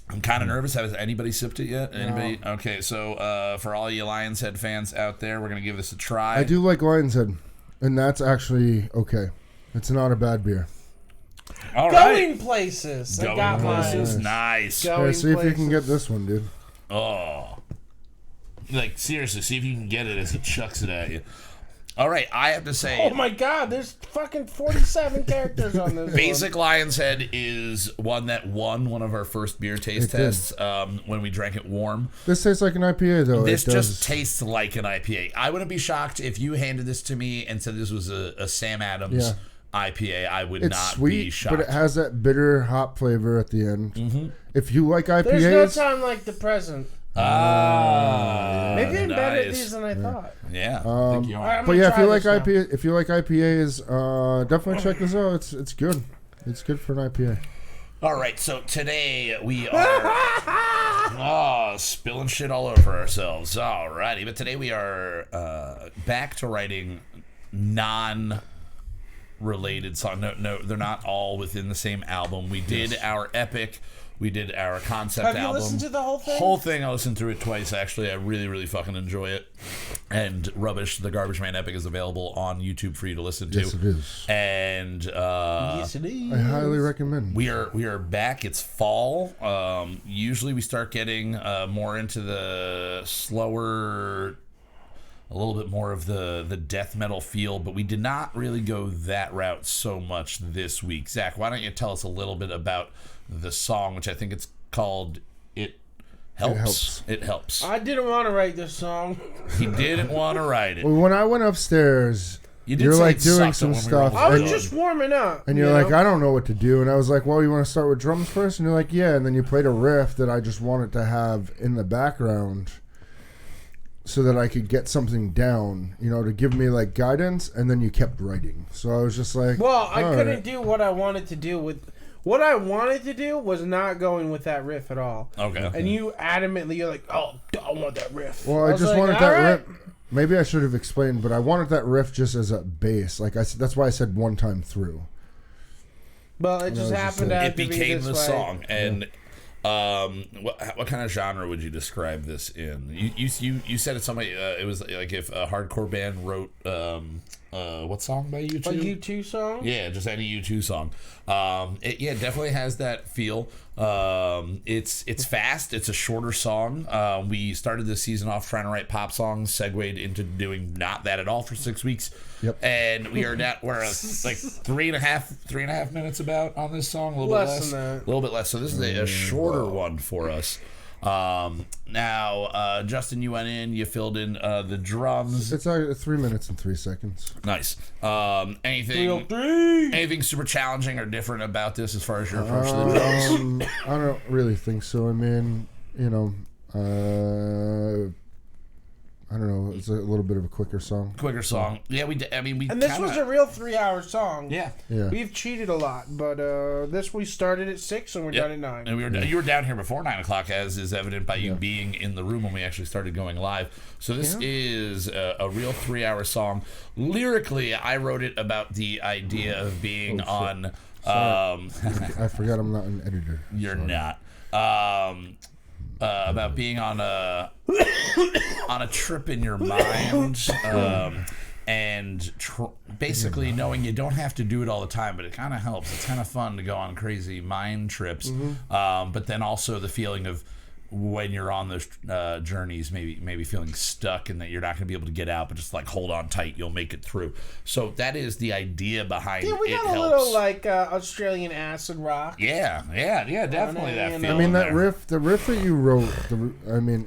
I'm kind of nervous. Has anybody sipped it yet? Anybody? No. Okay, so for all you Lion's Head fans out there, we're going to give this a try. I do like Lion's Head, and that's actually okay. It's not a bad beer. All Going places. Going places. Nice. Okay, see if you can get this one, dude. Oh. Like, seriously, see if you can get it as he chucks it at you. All right, I have to say... Oh, my God, there's fucking 47 characters on this Basic Lion's Head is one that won one of our first beer taste tests when we drank it warm. This tastes like an IPA, though. This just tastes like an IPA. I wouldn't be shocked if you handed this to me and said this was a Sam Adams IPA. I would not sweet, be shocked. But it has that bitter hop flavor at the end. Mm-hmm. If you like IPAs... There's no time like the present. Maybe I'm better at these than I thought. Yeah. I think you are. But yeah, if you like IPAs, definitely check this out. It's good. It's good for an IPA. All right, so today we are spilling shit all over ourselves. All righty, but today we are back to writing non-related songs. No, they're not all within the same album. We did our epic. We did our concept album. Have you listened to the whole thing? Whole thing. I listened through it twice, actually. I really, really fucking enjoy it. And Rubbish, the Garbage Man Epic, is available on YouTube for you to listen to. Yes, it is. And yes, it is. I highly recommend. We are back. It's fall. Usually we start getting more into the slower, a little bit more of the death metal feel, but we did not really go that route so much this week. Zach, why don't you tell us a little bit about the song, which I think it's called It Helps. It Helps. I didn't want to write this song. He didn't want to write it. Well, when I went upstairs, you're like doing some stuff. I was just warming up. And you're like, I don't know what to do. And I was like, well, you want to start with drums first? And you're like, yeah. And then you played a riff that I just wanted to have in the background so that I could get something down, to give me like guidance. And then you kept writing. So I was just like, well, I couldn't do what I wanted to do with... What I wanted to do was not going with that riff at all. Okay. And you adamantly, you're like, oh, I want that riff. Well, I just wanted that riff. Maybe I should have explained, but I wanted that riff just as a bass. Like that's why I said one time through. Well, it just happened to have to be this way. It became the song. And what kind of genre would you describe this in? You said it somebody. It was like if a hardcore band wrote what song by U2? A U2 song? Yeah, just any U2 song. It definitely has that feel. It's fast. It's a shorter song. We started this season off trying to write pop songs, segued into doing not that at all for 6 weeks. Yep. And we're like 3.5 minutes about on this song. A little bit less. Than that. A little bit less. So this is a shorter one for us. Now, Justin, you went in, you filled in the drums. It's 3 minutes and 3 seconds. Nice. Anything super challenging or different about this as far as your approach to the drums? I don't really think so. I mean, I don't know. It's a little bit of a quicker song. Yeah, we did. I mean, and this was a real 3-hour song. Yeah. We've cheated a lot, but this we started at 6 and we're done at 9. And you were down here before 9 o'clock, as is evident by you being in the room when we actually started going live. So this is a real 3-hour song. Lyrically, I wrote it about the idea of being on. I forgot I'm not an editor. You're not. About being on a trip in your mind, and basically knowing you don't have to do it all the time, but it kind of helps. It's kind of fun to go on crazy mind trips, but then also the feeling of when you're on those journeys, maybe feeling stuck and that you're not going to be able to get out, but just like hold on tight, you'll make it through. So that is the idea behind Yeah, we It got a Helps. little like Australian acid rock. Yeah, definitely that I feeling. I mean, that there. riff, the riff that you wrote,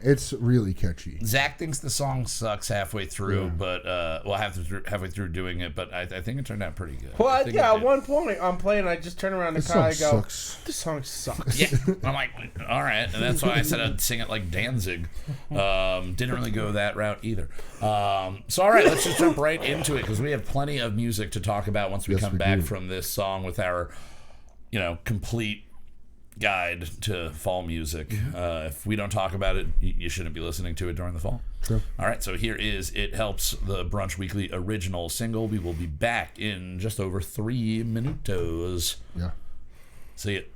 it's really catchy. Zach thinks the song sucks halfway through, but halfway through doing it, but I think it turned out pretty good. I Well, think yeah, it at did. one point I'm playing, I just turn around the This car, song I go, sucks. this song sucks. Yeah, I'm like, all right, and that's why I said I'd sing it like Danzig. Didn't really go that route either. So all right, let's just jump right into it because we have plenty of music to talk about once we Yes, come we back do. from this song with our, complete guide to fall music. If we don't talk about it, you shouldn't be listening to it during the fall. Sure. All right, so here is It Helps, the Brunch Weekly original single. We will be back in just over 3 minutos. Yeah. See it.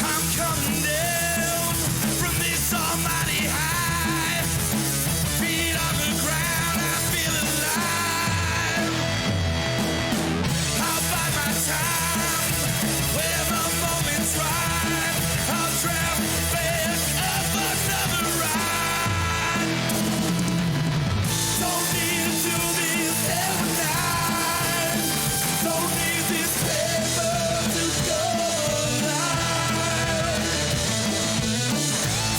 I'm coming down from this almighty high. Feet on the ground, I feel alive. I'll bide my time when the moment's right. I'll traffic up another ride. Don't need to do this every night. Don't need this paper to go alive.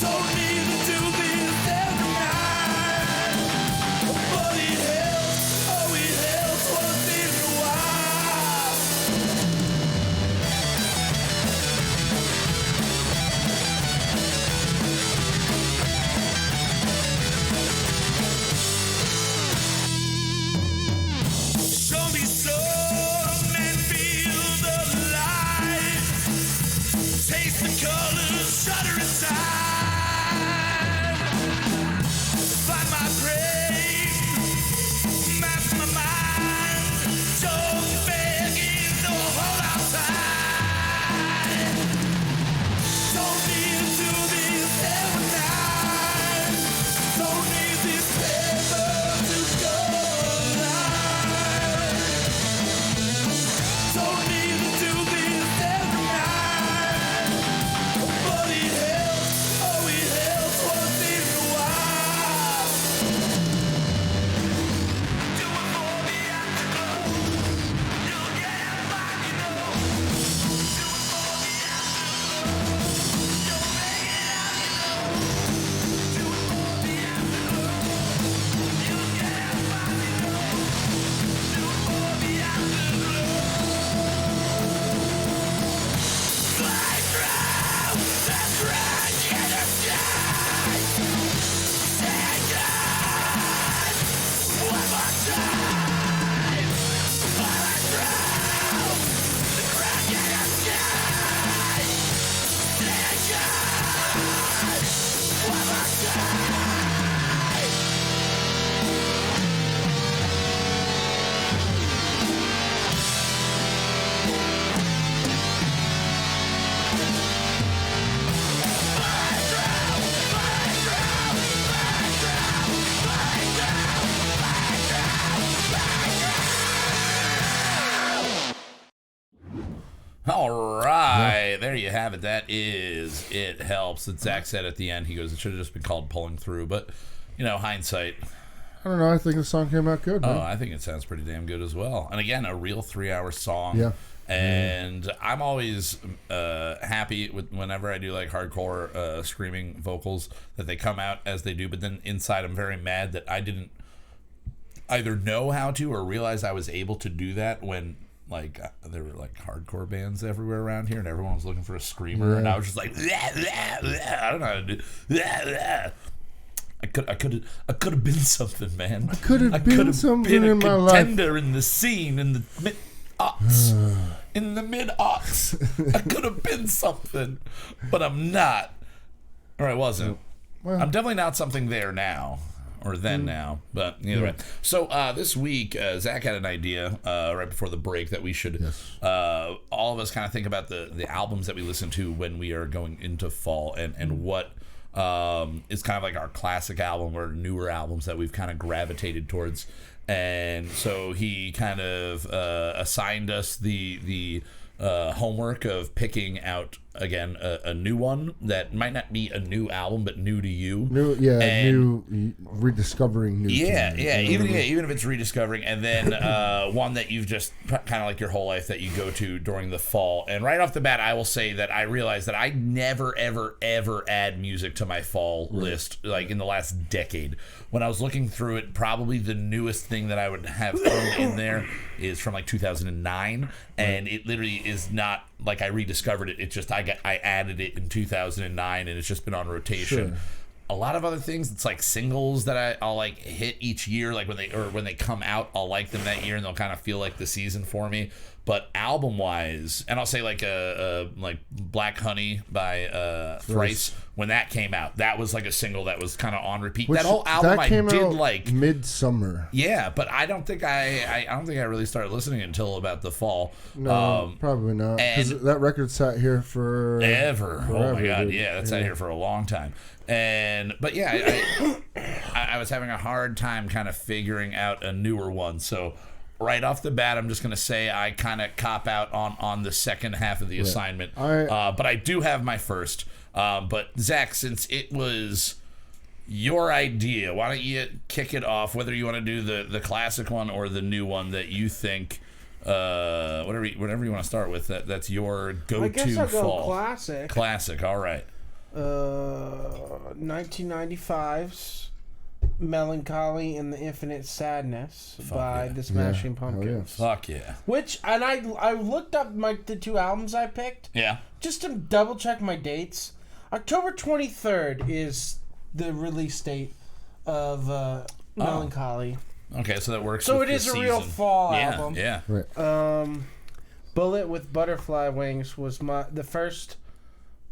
Don't need to do this every night. But it helps, oh it helps once in a while. Show me some and feel the light. Taste the colors, shudder inside. Find my brain, map my mind. Don't begging, no hold outside. Don't need to do this every night. Don't need this paper to go alive. Don't need to do this every night. But it helps, oh it helps once in a while. Do it for the afterglow. You'll get it back, you know. Do it for the afterglow. You'll make it out, you know. Do it for the afterglow. You'll get it back, you know. Do it for the afterglow. Fly through the crunch in the sky. Say God one more time. Fly through the crunch in the sky. Say God one more time. All right, there you have it. That is It Helps. That Zach said at the end. He goes, it should have just been called Pulling Through, but hindsight. I don't know. I think the song came out good, man. Oh, I think it sounds pretty damn good as well. And again, a real 3-hour song. Yeah. And I'm always happy with whenever I do like hardcore screaming vocals that they come out as they do. But then inside, I'm very mad that I didn't either know how to or realize I was able to do that when like there were like hardcore bands everywhere around here, and everyone was looking for a screamer, and I was just like, I don't know how to do. I could have been something, man. I could have been something a in my life. contender in the scene in the mid-aughts. In the mid-aughts, I could have been something, but I'm not, or I wasn't. Well, I'm definitely not something there now, or then now, but either way. So this week, Zach had an idea right before the break that we should all of us kind of think about the albums that we listen to when we are going into fall and what is kind of like our classic album or newer albums that we've kind of gravitated towards. And so he kind of assigned us the homework of picking out again a new one that might not be a new album but new to you. New rediscovering new. Even if it's rediscovering, and then one that you've just kind of like your whole life that you go to during the fall. And right off the bat, I will say that I realized that I never ever add music to my fall list like in the last decade. When I was looking through it, probably the newest thing that I would have thrown in there is from like 2009, and it literally is not like I rediscovered it. It's just I added it in 2009, and it's just been on rotation. Sure. A lot of other things, it's like singles that I'll like hit each year, like when they come out, I'll like them that year, and they'll kind of feel like the season for me. But album wise, and I'll say like Black Honey by Thrice, when that came out, that was like a single that was kind of on repeat. That whole album that came I did out like midsummer. Yeah, but I don't think I really started listening until about the fall. No, probably not. Because that record sat here for forever. Oh my god, dude. yeah, that sat here for a long time. But yeah, I was having a hard time kind of figuring out a newer one. So right off the bat, I'm just going to say I kind of cop out on the second half of the assignment. But I do have my first. But Zach, since it was your idea, why don't you kick it off, whether you want to do the classic one or the new one that you think, whatever you want to start with, that's your go-to I guess I'll fall. go classic. Classic, all right. 1995's Melancholy and the Infinite Sadness by the Smashing Pumpkins. Fuck yeah. Which, and I looked up the two albums I picked. Yeah. Just to double check my dates. October 23rd is the release date of Melancholy. Okay, so that works. So with it is the a real season. fall album. Yeah. Right. Bullet with Butterfly Wings was the first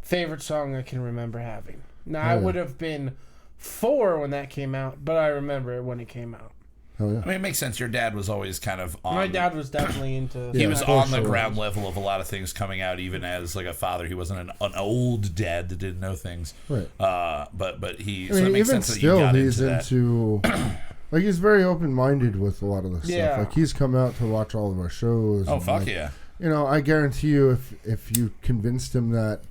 favorite song I can remember having. Now, I would have been 4 when that came out, but I remember it when it came out. Oh, yeah. I mean, it makes sense. Your dad was always kind of on... My dad was definitely into... He was on the ground level of a lot of things coming out, even as like a father. He wasn't an old dad that didn't know things. Right. But he... I mean, so it makes even sense still, that you he's got into... like, he's very open-minded with a lot of this Yeah. stuff. Like, he's come out to watch all of our shows. Oh, and, fuck like, yeah. You know, I guarantee you, if you convinced him that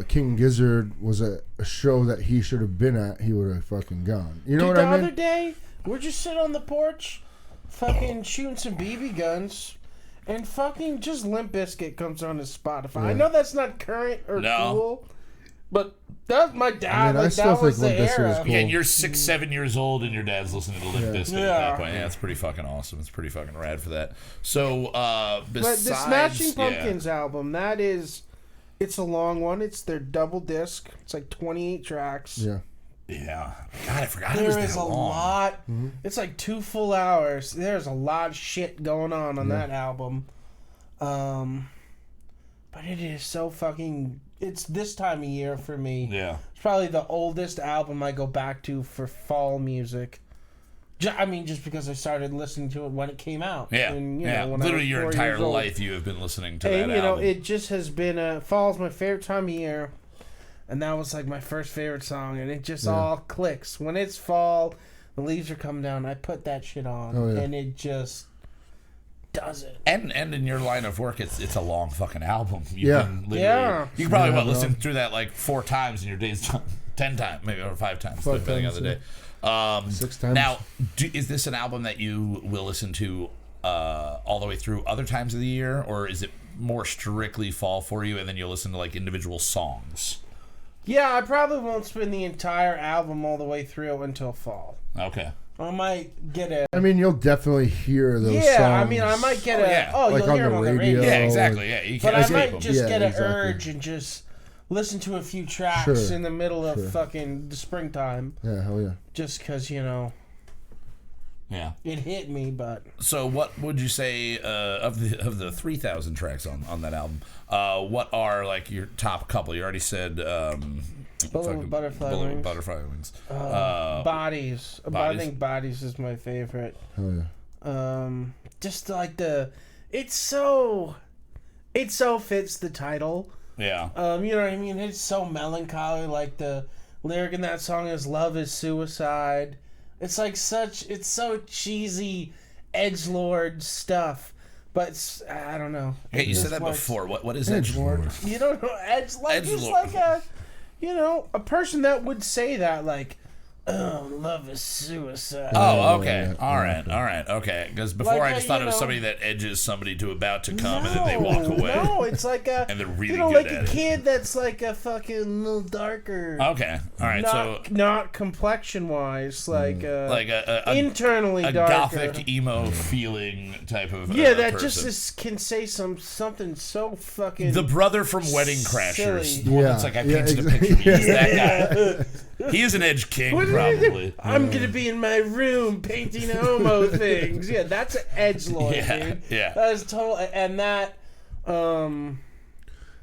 King Gizzard was a show that he should have been at, he would have fucking gone. You know what I mean? The other day, we're just sitting on the porch, fucking shooting some BB guns, and fucking just Limp Bizkit comes on his Spotify. I know that's not current or cool, but that's my dad. I mean, I still that was think the Limp Bizkit era. is cool. Again, you're 6, 7 years old, and your dad's listening to Limp Bizkit at Yeah. that point. Yeah, it's pretty fucking awesome. It's pretty fucking rad for that. So, But besides... the Smashing Pumpkins album, that is... It's a long one. It's their double disc. It's like 28 tracks. Yeah. Yeah. God, I forgot it was There that is a long. lot. Mm-hmm. It's like 2 full hours. There's a lot of shit going on that album. But it is so fucking... It's this time of year for me. Yeah. It's probably the oldest album I go back to for fall music. I mean, just because I started listening to it when it came out. Yeah. And, yeah. when I Literally was your 4 entire years old. life you have been listening to And, that album. it just has been fall's my favorite time of year, and that was like my first favorite song, and it just all clicks when it's fall. The leaves are coming down. I put that shit on, and it just does it. And in your line of work, it's a long fucking album. You can you can probably listen through that like 4 times in your day's time, 10 times, maybe, or 5 times, depending on the day. 6 times. Now, is this an album that you will listen to all the way through other times of the year, or is it more strictly fall for you, and then you'll listen to like individual songs? Yeah, I probably won't spin the entire album all the way through until fall. Okay. I might get a... I mean, you'll definitely hear those songs. Yeah, I mean, I might get Like you'll on hear the it on the radio. radio. Yeah, exactly. Yeah, you But can't I escape might them. just get an exactly. urge and just listen to a few tracks in the middle of fucking the springtime. Yeah, hell yeah. Just because, Yeah. it hit me, but... So what would you say of the 3,000 tracks on that album? What are like your top couple? You already said Bullet with Butterfly Wings. Butterfly Wings. Bodies. I think Bodies is my favorite. Oh yeah. Just like it so fits the title. Yeah. You know what I mean? It's so melancholy. Like the lyric in that song is "Love is suicide." It's like it's so cheesy, edgelord stuff. But I don't know. Hey, you said that before. What is edgelord? You don't know it's like a person that would say that, like, oh, love is suicide. Oh, okay. All right. Okay. Because before I just thought it was somebody that edges somebody to about to come and then they walk away. No, it's like and they're really good like at it. Kid that's like a fucking little darker. Okay. All right. Not complexion wise, like a internally a darker. gothic emo feeling type of that person. just can say something so fucking the brother from Wedding Crashers. silly. The one that's like I painted a picture. He's that guy. He is an edge king, probably. I'm gonna be in my room painting homo things. Yeah, that's an edgelord, dude. Yeah. That is total, and that.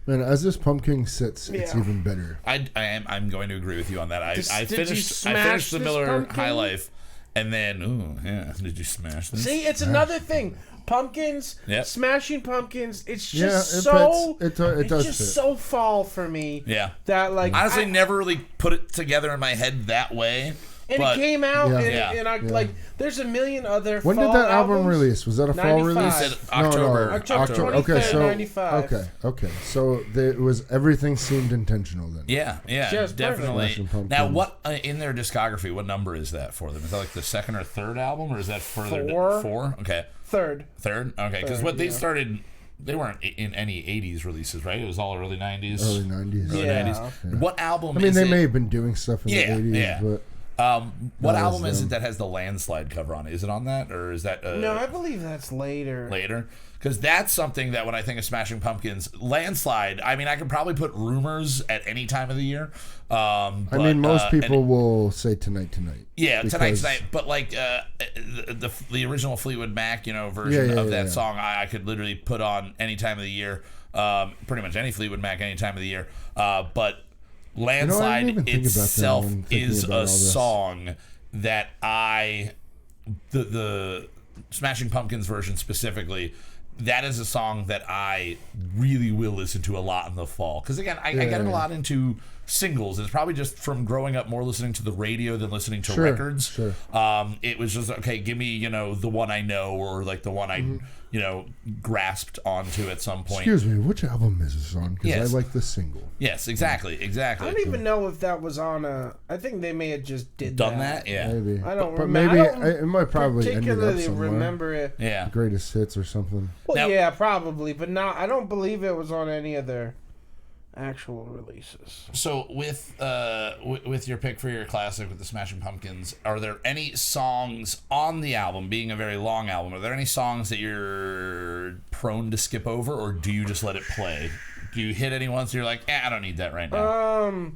Man, as this pumpkin sits, it's even better. I'm going to agree with you on that. I Did you finished smash the this Miller pumpkin? High Life, and then did you smash this? See, it's another thing. Pumpkins, Yep. Smashing Pumpkins. It's just it so. fits. It does just fit. so fall for me. Yeah. That like Honestly, never really put it together in my head that way. And but it came out, Yeah. and I like. There's a million other. When fall did that album albums. release? Was that a fall 95. release? He said October. October Okay, 23rd, so 95. okay. So it was everything seemed intentional then. Yeah, Just definitely. Smashing Pumpkins. Now, what in their discography? What number is that for them? Is that like the second or third album, or is that further? Four. Okay. Third. Okay, because what they started, they weren't in any '80s releases, right? It was all early '90s. Early 90s. Early Yeah. 90s. What album? I mean, is they it? may have been doing stuff in the 80s, Yeah. but What That was album is them. it that has the landslide cover on it? Is it on that, or is that No, I believe that's later. later? Because that's something that when I think of Smashing Pumpkins, landslide. I mean, I could probably put Rumors at any time of the year. I mean, most people will say Tonight. Yeah, because- tonight. But like the original Fleetwood Mac, version of that song, I could literally put on any time of the year. Pretty much any Fleetwood Mac any time of the year. But Landslide even think about that itself when thinking is about all a this. song that the Smashing Pumpkins version specifically. That is a song that I really will listen to a lot in the fall. Because again, I get a lot into singles. It's probably just from growing up more listening to the radio than listening to records. Sure. It was just, okay, give me, the one I know, or like the one I, grasped onto at some point. Excuse me, which album is this on? Because Yes. I like the single. Yes, exactly. I don't even know if that was on I think they may have just Done that? Yeah. Maybe. I don't But remember. maybe it might probably ended up particularly somewhere. remember it. Yeah. Greatest hits or something. Well, Now- yeah, probably, but not. I don't believe it was on any of their actual releases. So with your pick for your classic with the Smashing Pumpkins, are there any songs on the album, being a very long album, are there any songs that you're prone to skip over, or do you just let it play? Do you hit any ones that you're like, I don't need that right now?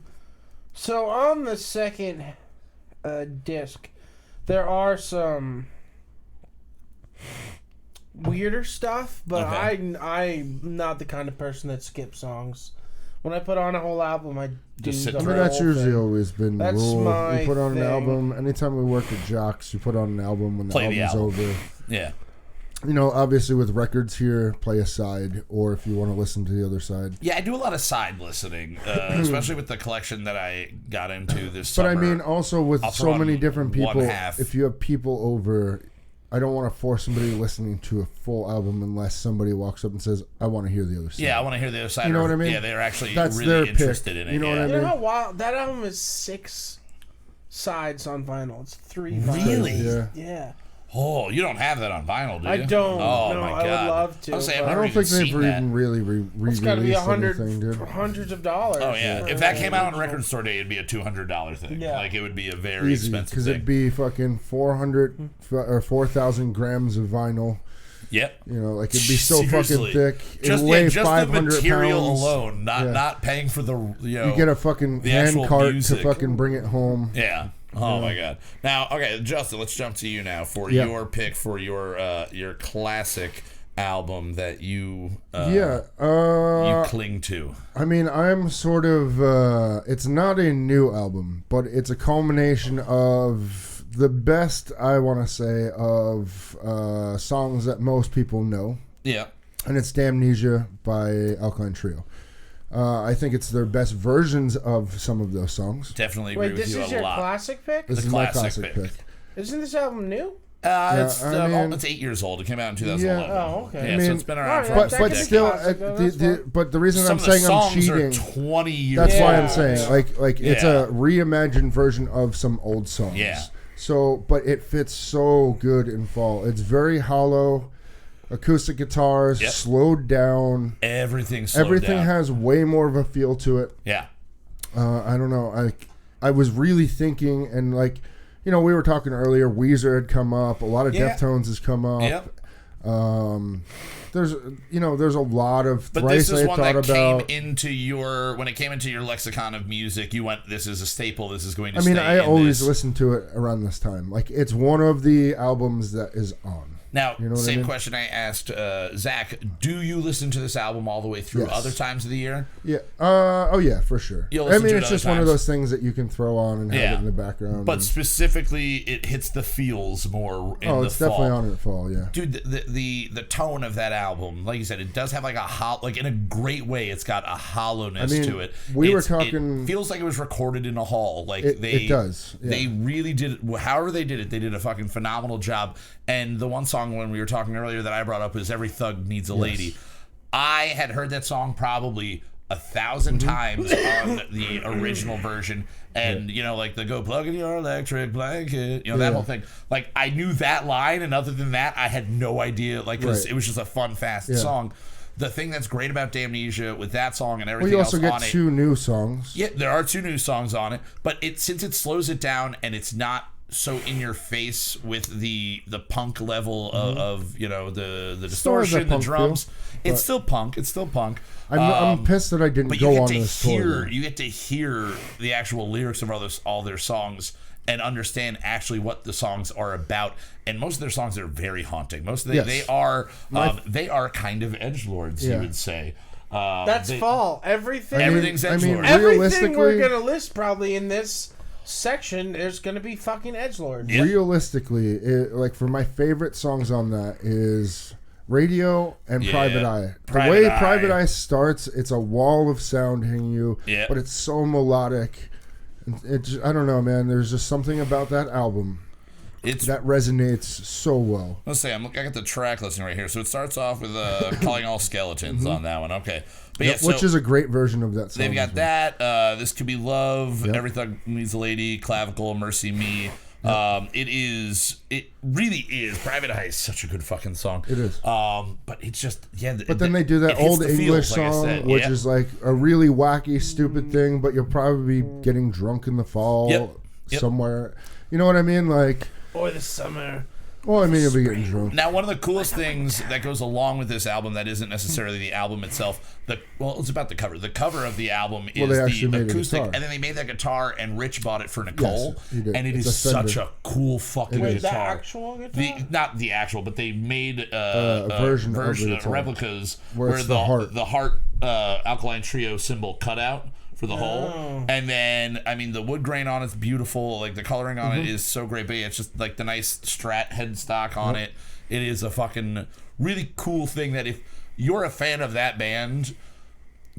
So on the second disc, there are some weirder stuff, but Okay. I'm not the kind of person that skips songs. When I put on a whole album, I do Just sit the I through mean, whole that's usually thing. always been the That's rule. my You put on thing. an album. Anytime we work at Jocks, you put on an album when the Play the album's album. over. Yeah. Obviously with records here, play a side, or if you want to listen to the other side. Yeah, I do a lot of side listening, especially with the collection that I got into this But summer. I mean, also with I'll throw so many on different one people, half. if you have people over, I don't want to force somebody listening to a full album unless somebody walks up and says, I want to hear the other side. Yeah, I want to hear the other side. You know or- what I mean? Yeah, they're actually That's really their pick. interested in it. You know what I You mean? know how wild that album is 6 sides on vinyl. It's 3 vinyl. Really? Yeah. Yeah. Oh, you don't have that on vinyl, do you? I don't. Oh, No, my I would God. love to, I was saying, but- I've I never don't think they've seen that. even really It's got to be re-released anything, dude. hundreds of dollars. Oh yeah, for if that came out on original. Record Store Day, it'd be a $200 thing. Yeah. Like it would be a very Easy, expensive because thing. it'd be fucking 400 or 4,000 grams of vinyl. Yep. Like it'd be so Seriously. fucking thick. Just, It'd weigh just the 500 material pounds. alone, not Yeah. not paying for the You get a fucking the hand actual cart music. to fucking bring it home. Yeah. Oh my God. Now, okay, Justin, let's jump to you now for Yeah. your pick for your classic album that you you cling to? I mean, I'm sort of it's not a new album, but it's a culmination of the best, I want to say, of songs that most people know. Yeah. And it's Damnesia by Alkaline Trio. I think it's their best versions of some of those songs. Definitely agree with you a lot. Wait, this is your classic pick? This is my classic pick. Isn't this album new? It's 8 years old. It came out in 2011. Yeah. Oh, okay. Yeah, I mean, so it's been around for but a still, decade. but the reason Some I'm of the saying I'm songs cheating. are 20 years That's old. why I'm saying like it's Yeah. a reimagined version of some old songs. Yeah. So, but it fits so good in fall. It's very hollow, acoustic guitars, Yep. slowed down. Everything slowed Everything down. has way more of a feel to it. Yeah. I don't know. I was really thinking, and like, you know, we were talking earlier. Weezer had come up. A lot of Yeah. Deftones has come up. Yep. There's a lot of But Thrice this is I one thought that about. came into when it came into your lexicon of music, you went, this is a staple, this is going to I mean, stay I in always this. listen to it around this time. Like, it's one of the albums that is on. Now, You know what I same mean? question I asked Zach. Do you listen to this album all the way through Yes. other times of the year? Yeah. Oh, yeah, for sure. You'll I listen mean, to it it's other just one of times. those things that you can throw on and have Yeah. it in the background. But and- specifically, it hits the feels more in the it's fall. definitely on in the fall, yeah. Dude, the tone of that album, like you said, it does have like in a great way. It's got a hollowness I mean, to it. we were It talking- feels like it was recorded in a hall. Like It does, yeah. They really did it. However they did it, they did a fucking phenomenal job. And the one song when we were talking earlier that I brought up is "Every Thug Needs a Lady." I had heard that song probably 1,000 Mm-hmm. times on the original version, and you know, like the "Go plug in your electric blanket," you know, that Yeah. whole thing. Like, I knew that line, and other than that, I had no idea. Like, 'cause Right. it was just a fun, fast Yeah. song. The thing that's great about Damnesia with that song and Well, everything you also else get on it, two new songs. yeah, there are 2 new songs on it, but since it slows it down and it's not so in your face with the punk level of you know, the Still has that distortion, the punk drums. feel, It's still punk. It's still punk. I'm pissed that I didn't But you go get on to this tour. hear though. you get to hear the actual lyrics of all their songs and understand actually what the songs are about. And most of their songs are very haunting. Most of Yes. they are kind of edgelords, you Yeah. would say. That's fall. Everything. Everything's I mean, edgelord. Everything we're realistically- gonna list probably in this section is gonna be fucking edgelord. Yeah. Realistically, like for my favorite songs on that is Radio and Yeah. Private Eye. The Private way Eye. Private Eye starts, it's a wall of sound hitting you, Yeah. but it's so melodic. I don't know, man. There's just something about that album It's that resonates so well. Let's see. I got the track listing right here. So it starts off with "Calling All Skeletons" on that one. Okay, but yeah, Which so is a great version of that song. they've got as well. that. "This Could Be Love," Yep. "Every Thug Needs a Lady," "Clavicle," "Mercy Me." It really is. "Private Eye" is such a good fucking song. It is. But it's just But then they do that old English song, which yeah. is like a really wacky, stupid thing, but you'll probably be getting drunk in the fall Yep. somewhere. You know what I mean? Like, Or the summer. well, I mean, you'll be getting drunk. Now, one of the coolest things that goes along with this album that isn't necessarily the album itself, it's about the cover. The cover of the album is they actually the made a acoustic, guitar. and then they made that guitar, and Rich bought it for Nicole, Yes, he did. and it It's is a Fender. such a cool fucking Wait, the guitar. actual guitar? Not the actual, but they made A version of the guitar. replicas Where where it's the the heart. heart Alkaline Trio symbol cut out for the hole, and then I mean the wood grain on it's beautiful. Like the coloring on it is so great, but yeah, it's just like the nice Strat headstock on it. It is a fucking really cool thing that if you're a fan of that band,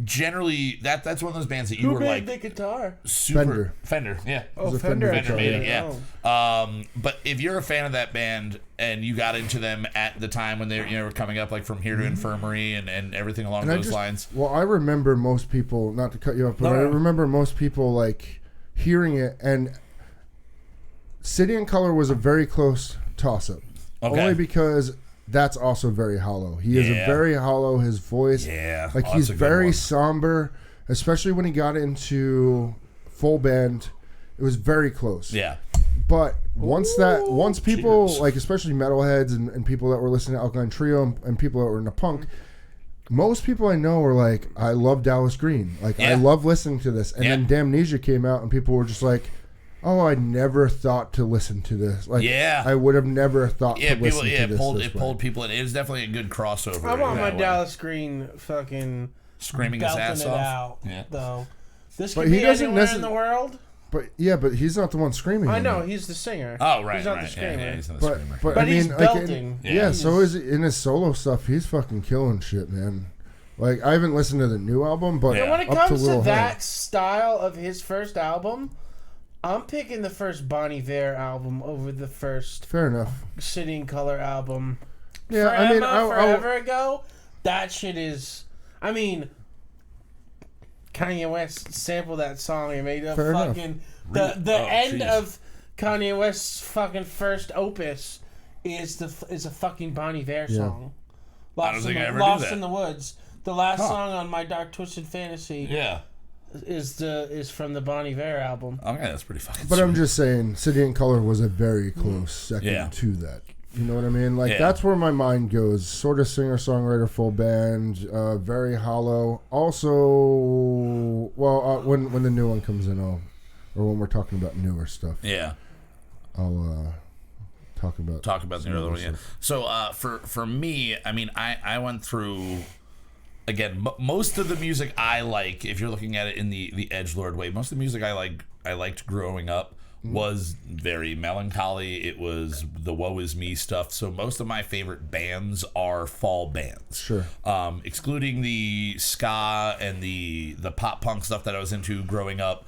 generally that's one of those bands that you Who were made like the guitar? super Fender, yeah. Oh, a Fender. Fender Fender guitar, made it, yeah. But if you're a fan of that band and you got into them at the time when they were coming up, like From Here to Infirmary and everything along And those lines. Well, I remember most people, not to cut you off, but No, I no. remember most people like hearing it, and City and Color was a very close toss-up. Okay. Only because that's also very hollow. He is a Yeah. very hollow. His voice, Yeah. like Oh, he's that's a good very one. somber, especially when he got into full band. It was very close. Yeah. But once people cheers. like, especially metalheads and people that were listening to Alkaline Trio and people that were into punk, most people I know were like, I love Dallas Green. Like, I Yeah. love listening to this. And Yeah. then Damnesia came out and people were just like, oh, I never thought to listen to this. Like, Yeah. I would have never thought to people, listen to this. it pulled people in. It was definitely a good crossover. I want my way. Dallas Green fucking Screaming his belting ass it off. out, Yeah. though. This But could he be doesn't anywhere in the world. But he's not the one screaming. I in know, it. he's the singer. Oh, right, He's not right. the screamer. Yeah, he's not the screamer. But But I mean, he's like, belting. yeah, so is in his solo stuff. He's fucking killing shit, man. Like, I haven't listened to the new album, but Yeah. When it up comes to Lil that High. style of his first album, I'm picking the first Bon Iver album over the first Fair enough. City in Color album. Yeah, Forever, I mean, forever ago, that shit is. I mean, Kanye West sampled that song and made a Fair enough. fucking the end jeez. of Kanye West's fucking first opus is a fucking Bon Iver song. I don't think I ever knew Lost that. in the Woods. The last song on My Dark Twisted Fantasy Yeah. is from the Bon Iver album. Okay, that's pretty fucking But sweet. I'm just saying, City in Color was a very close second Yeah. to that. You know what I mean? Like, Yeah. that's where my mind goes. Sort of singer-songwriter, full band, very hollow. Also, well, when the new one comes in, or when we're talking about newer stuff, Yeah. I'll talk about the other one. Yeah. So for me, I mean, I went through. Again, most of the music I like, if you're looking at it in the edgelord way, most of the music I liked growing up was very melancholy. It was the woe is me stuff. So most of my favorite bands are fall bands. Sure. Excluding the ska and the pop punk stuff that I was into growing up,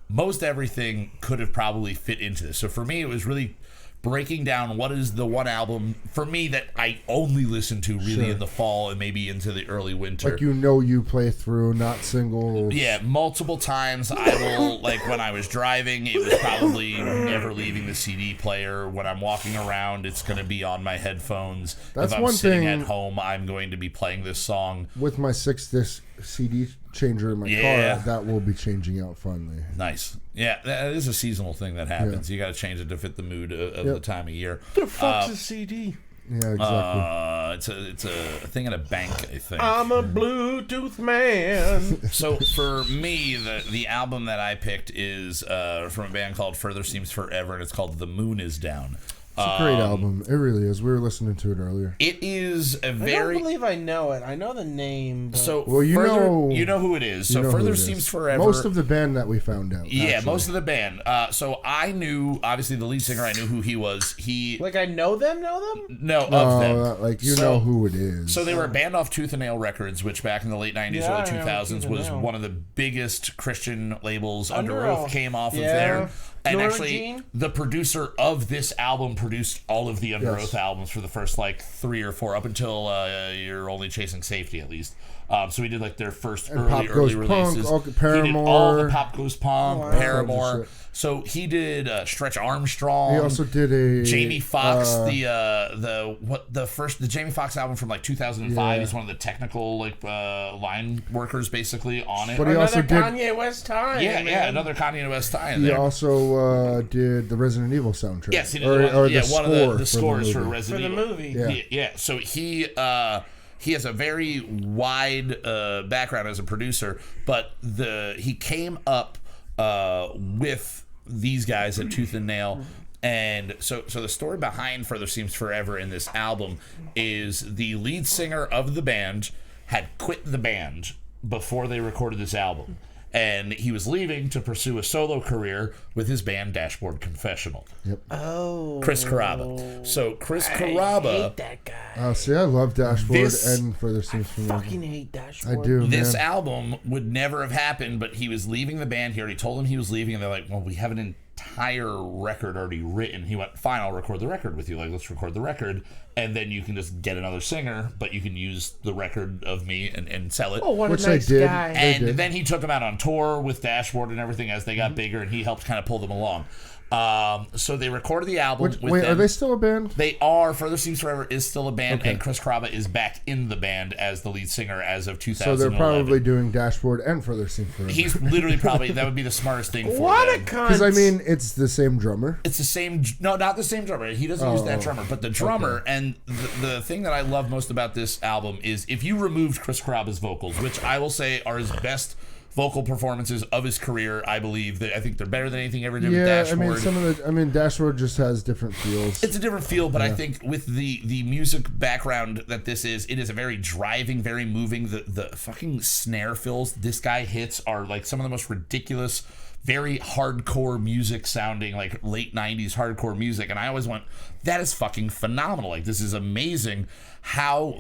most everything could have probably fit into this. So for me, it was really breaking down what is the one album for me that I only listen to really in the fall and maybe into the early winter. Like, you play through, not singles. Yeah, multiple times. I will, like when I was driving, it was probably never leaving the CD player. When I'm walking around, it's going to be on my headphones. That's if I'm one sitting thing- at home, I'm going to be playing this song. With my 6-disc CD changer in my Yeah. car, that will be changing out finally. Nice. Yeah, that is a seasonal thing that happens. You got to change it to fit the mood of the time of year. The fuck's a CD? Yeah, exactly. It's a thing in a bank, I think. I'm a Bluetooth man. So for me, the album that I picked is from a band called Further Seems Forever, and it's called The Moon Is Down. It's a great album. It really is. We were listening to it earlier. It is a I very don't believe I know it. I know the name. But so. Well, you know who it is. You So know who Further it is. Seems Forever. Most of the band that we found out. Yeah, actually. most of the band. So I knew, obviously, the lead singer. I knew who he was. like I know them. Of them. Like, you So- know who it is. So they were a band off Tooth and Nail Records, which back in the late 90s, Yeah, early I remember 2000s Tooth and was Nail. one of the biggest Christian labels. Under Under Oath Oath. came off of Yeah. there. And Norma actually, Jean? the producer of this album produced all of the Under Yes. Oath albums for the first, like, 3 or 4, up until You're Only Chasing Safety, at least. So we did, like, their first And Pop early Goes Punk, releases. all- He did all Paramore. the Pop Goes Punk, Wow. Paramore. So he did Stretch Armstrong. He also did a Jamie Foxx, the Jamie Foxx album from like 2005. Yeah. He's one of the technical line workers basically on it. But he also did. Kanye West time. yeah, man. another Kanye West tie in He there. also did the Resident Evil soundtrack. Yes, he did or one score of the for scores for movie. Resident For the Evil. movie. Yeah. Yeah. So he has a very wide background as a producer, but he came up with these guys at Tooth and Nail. And so the story behind Further Seems Forever in this album is the lead singer of the band had quit the band before they recorded this album. And he was leaving to pursue a solo career with his band Dashboard Confessional. Oh. Chris Carrabba. So Chris I Carrabba... hate that guy. See, I love Dashboard This- and Further Seems Familiar. Fucking hate Dashboard. I do, This man. album would never have happened, but he was leaving the band. He already told them he was leaving, and they're like, well, we have an entire record already written. He went, fine, I'll record the record with you. Like, let's record the record, and then you can just get another singer, but you can use the record of me and sell it. Oh, what Which a they nice did. guy. They And did. then he took them out on tour with Dashboard and everything as they got bigger, and he helped kind of pull them along. So they recorded the album with Wait, them. are they still a band? They are. Further Seems Forever is still a band, Okay. and Chris Carrabba is back in the band as the lead singer as of So 2011. they're probably doing Dashboard and Further Seems Forever. He's literally probably, that would be the smartest thing for What a them. cunt. Because, I mean, it's the same drummer. It's the same, no, not the same drummer. He doesn't use that drummer, but the drummer, and the thing that I love most about this album is if you removed Chris Carrabba's vocals, which I will say are his best vocal performances of his career. I believe that I think they're better than anything ever did with Yeah, Dashboard. Dashboard just has different feels. It's a different feel, but I think with the music background that this is, it is a very driving, very moving. The fucking snare fills this guy hits are like some of the most ridiculous, very hardcore music sounding, like late 90s hardcore music. And I always went, that is fucking phenomenal. Like, this is amazing. How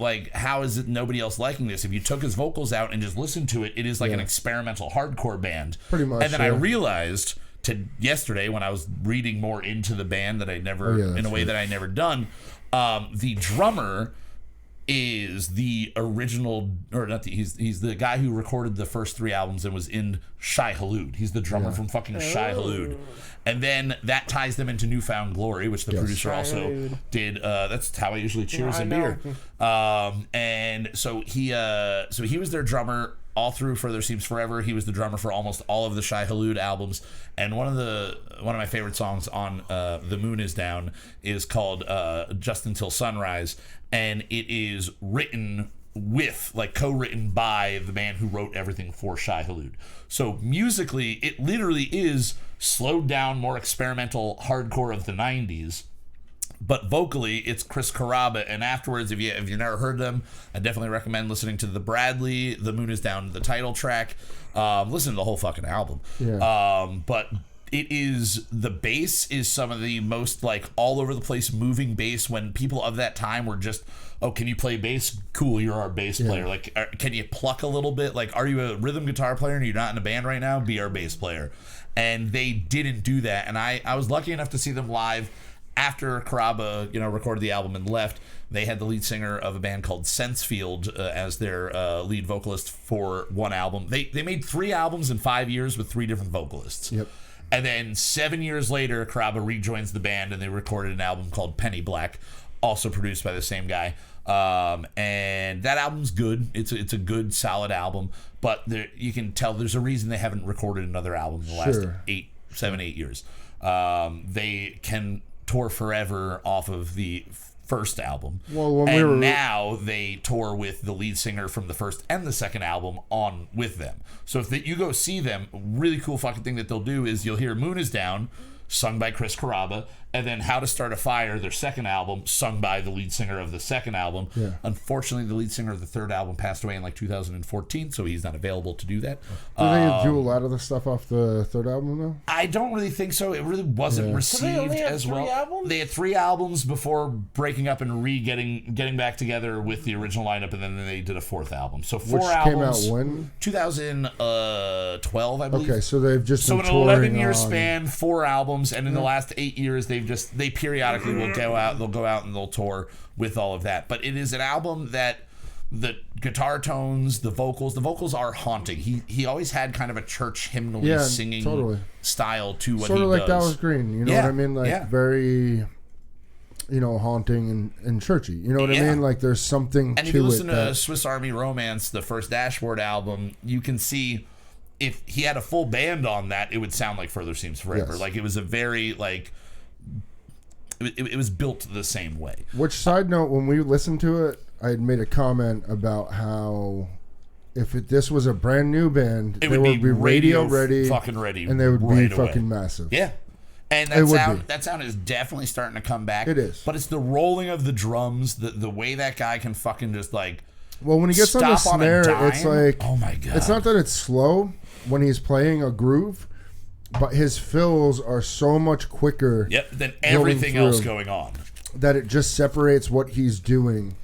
is it nobody else liking this? If you took his vocals out and just listened to it, it is like an experimental hardcore band. Pretty much. And then I realized yesterday when I was reading more into the band that I never, in a way that I never done, the drummer is the original, or not he's the guy who recorded the first 3 albums and was in Shai Hulud. He's the drummer from fucking Shai Hulud. And then that ties them into Newfound Glory, which the producer also did. That's how I usually cheers a beer. And so he was their drummer all through Further Seems Forever. He was the drummer for almost all of the Shai Hulud albums. And one of my favorite songs on The Moon Is Down is called Just Until Sunrise. And it is written with, like, co-written by the man who wrote everything for Shai Hulud. So musically, it literally is slowed down, more experimental hardcore of the 90s. But vocally, it's Chris Carrabba, and afterwards, if you've never heard them, I definitely recommend listening to the Bradley, The Moon Is Down, the title track. Listen to the whole fucking album. But it is, the bass is some of the most, like, all over the place moving bass, when people of that time were just, oh, can you play bass? Cool, you're our bass player. Like, can you pluck a little bit? Like, are you a rhythm guitar player and you're not in a band right now? Be our bass player. And they didn't do that. And I was lucky enough to see them live after Carrabba, recorded the album and left. They had the lead singer of a band called Sensefield as their lead vocalist for one album. They made 3 albums in 5 years with 3 different vocalists. Yep. And then 7 years later, Carrabba rejoins the band and they recorded an album called Penny Black, also produced by the same guy. And that album's good. It's a good, solid album. But you can tell there's a reason they haven't recorded another album in the last 7, 8 years. They can tour forever off of the first album. Well, now they tour with the lead singer from the first and the second album on with them. So if you go see them, really cool fucking thing that they'll do is you'll hear Moon Is Down, sung by Chris Carrabba, and then How to Start a Fire, their second album, sung by the lead singer of the second album. Yeah. Unfortunately, the lead singer of the third album passed away in like 2014, so he's not available to do that. Do they do a lot of the stuff off the third album, though? I don't really think so. It really wasn't received as well. Albums? They had 3 albums before breaking up and getting back together with the original lineup, and then they did a 4th album. So 4 albums. Came out when? 2012, I believe. Okay, so they've just been an 11-year span, 4 albums, and in the last 8 years, they periodically will go out. They'll go out and they'll tour with all of that. But it is an album that the guitar tones, the vocals are haunting. He always had kind of a church hymnally singing style to what sort he of like does. Dallas Green, you know what I mean? Like very, haunting and churchy. You know what I mean? Like there's something to it. And if you listen to Swiss Army Romance, the first Dashboard album, you can see if he had a full band on that, it would sound like Further Seems Forever. Yes. Like it was a very it was built the same way. Which, side note, when we listened to it, I had made a comment about how if this was a brand new band, they would be radio ready, fucking ready, and they would be fucking massive. Yeah. And that sound is definitely starting to come back. It is. But it's the rolling of the drums, the way that guy can fucking just like. Well, when he gets on the snare, it's like, oh my God. It's not that it's slow when he's playing a groove, but his fills are so much quicker. Yep, than everything else going on. That it just separates what he's doing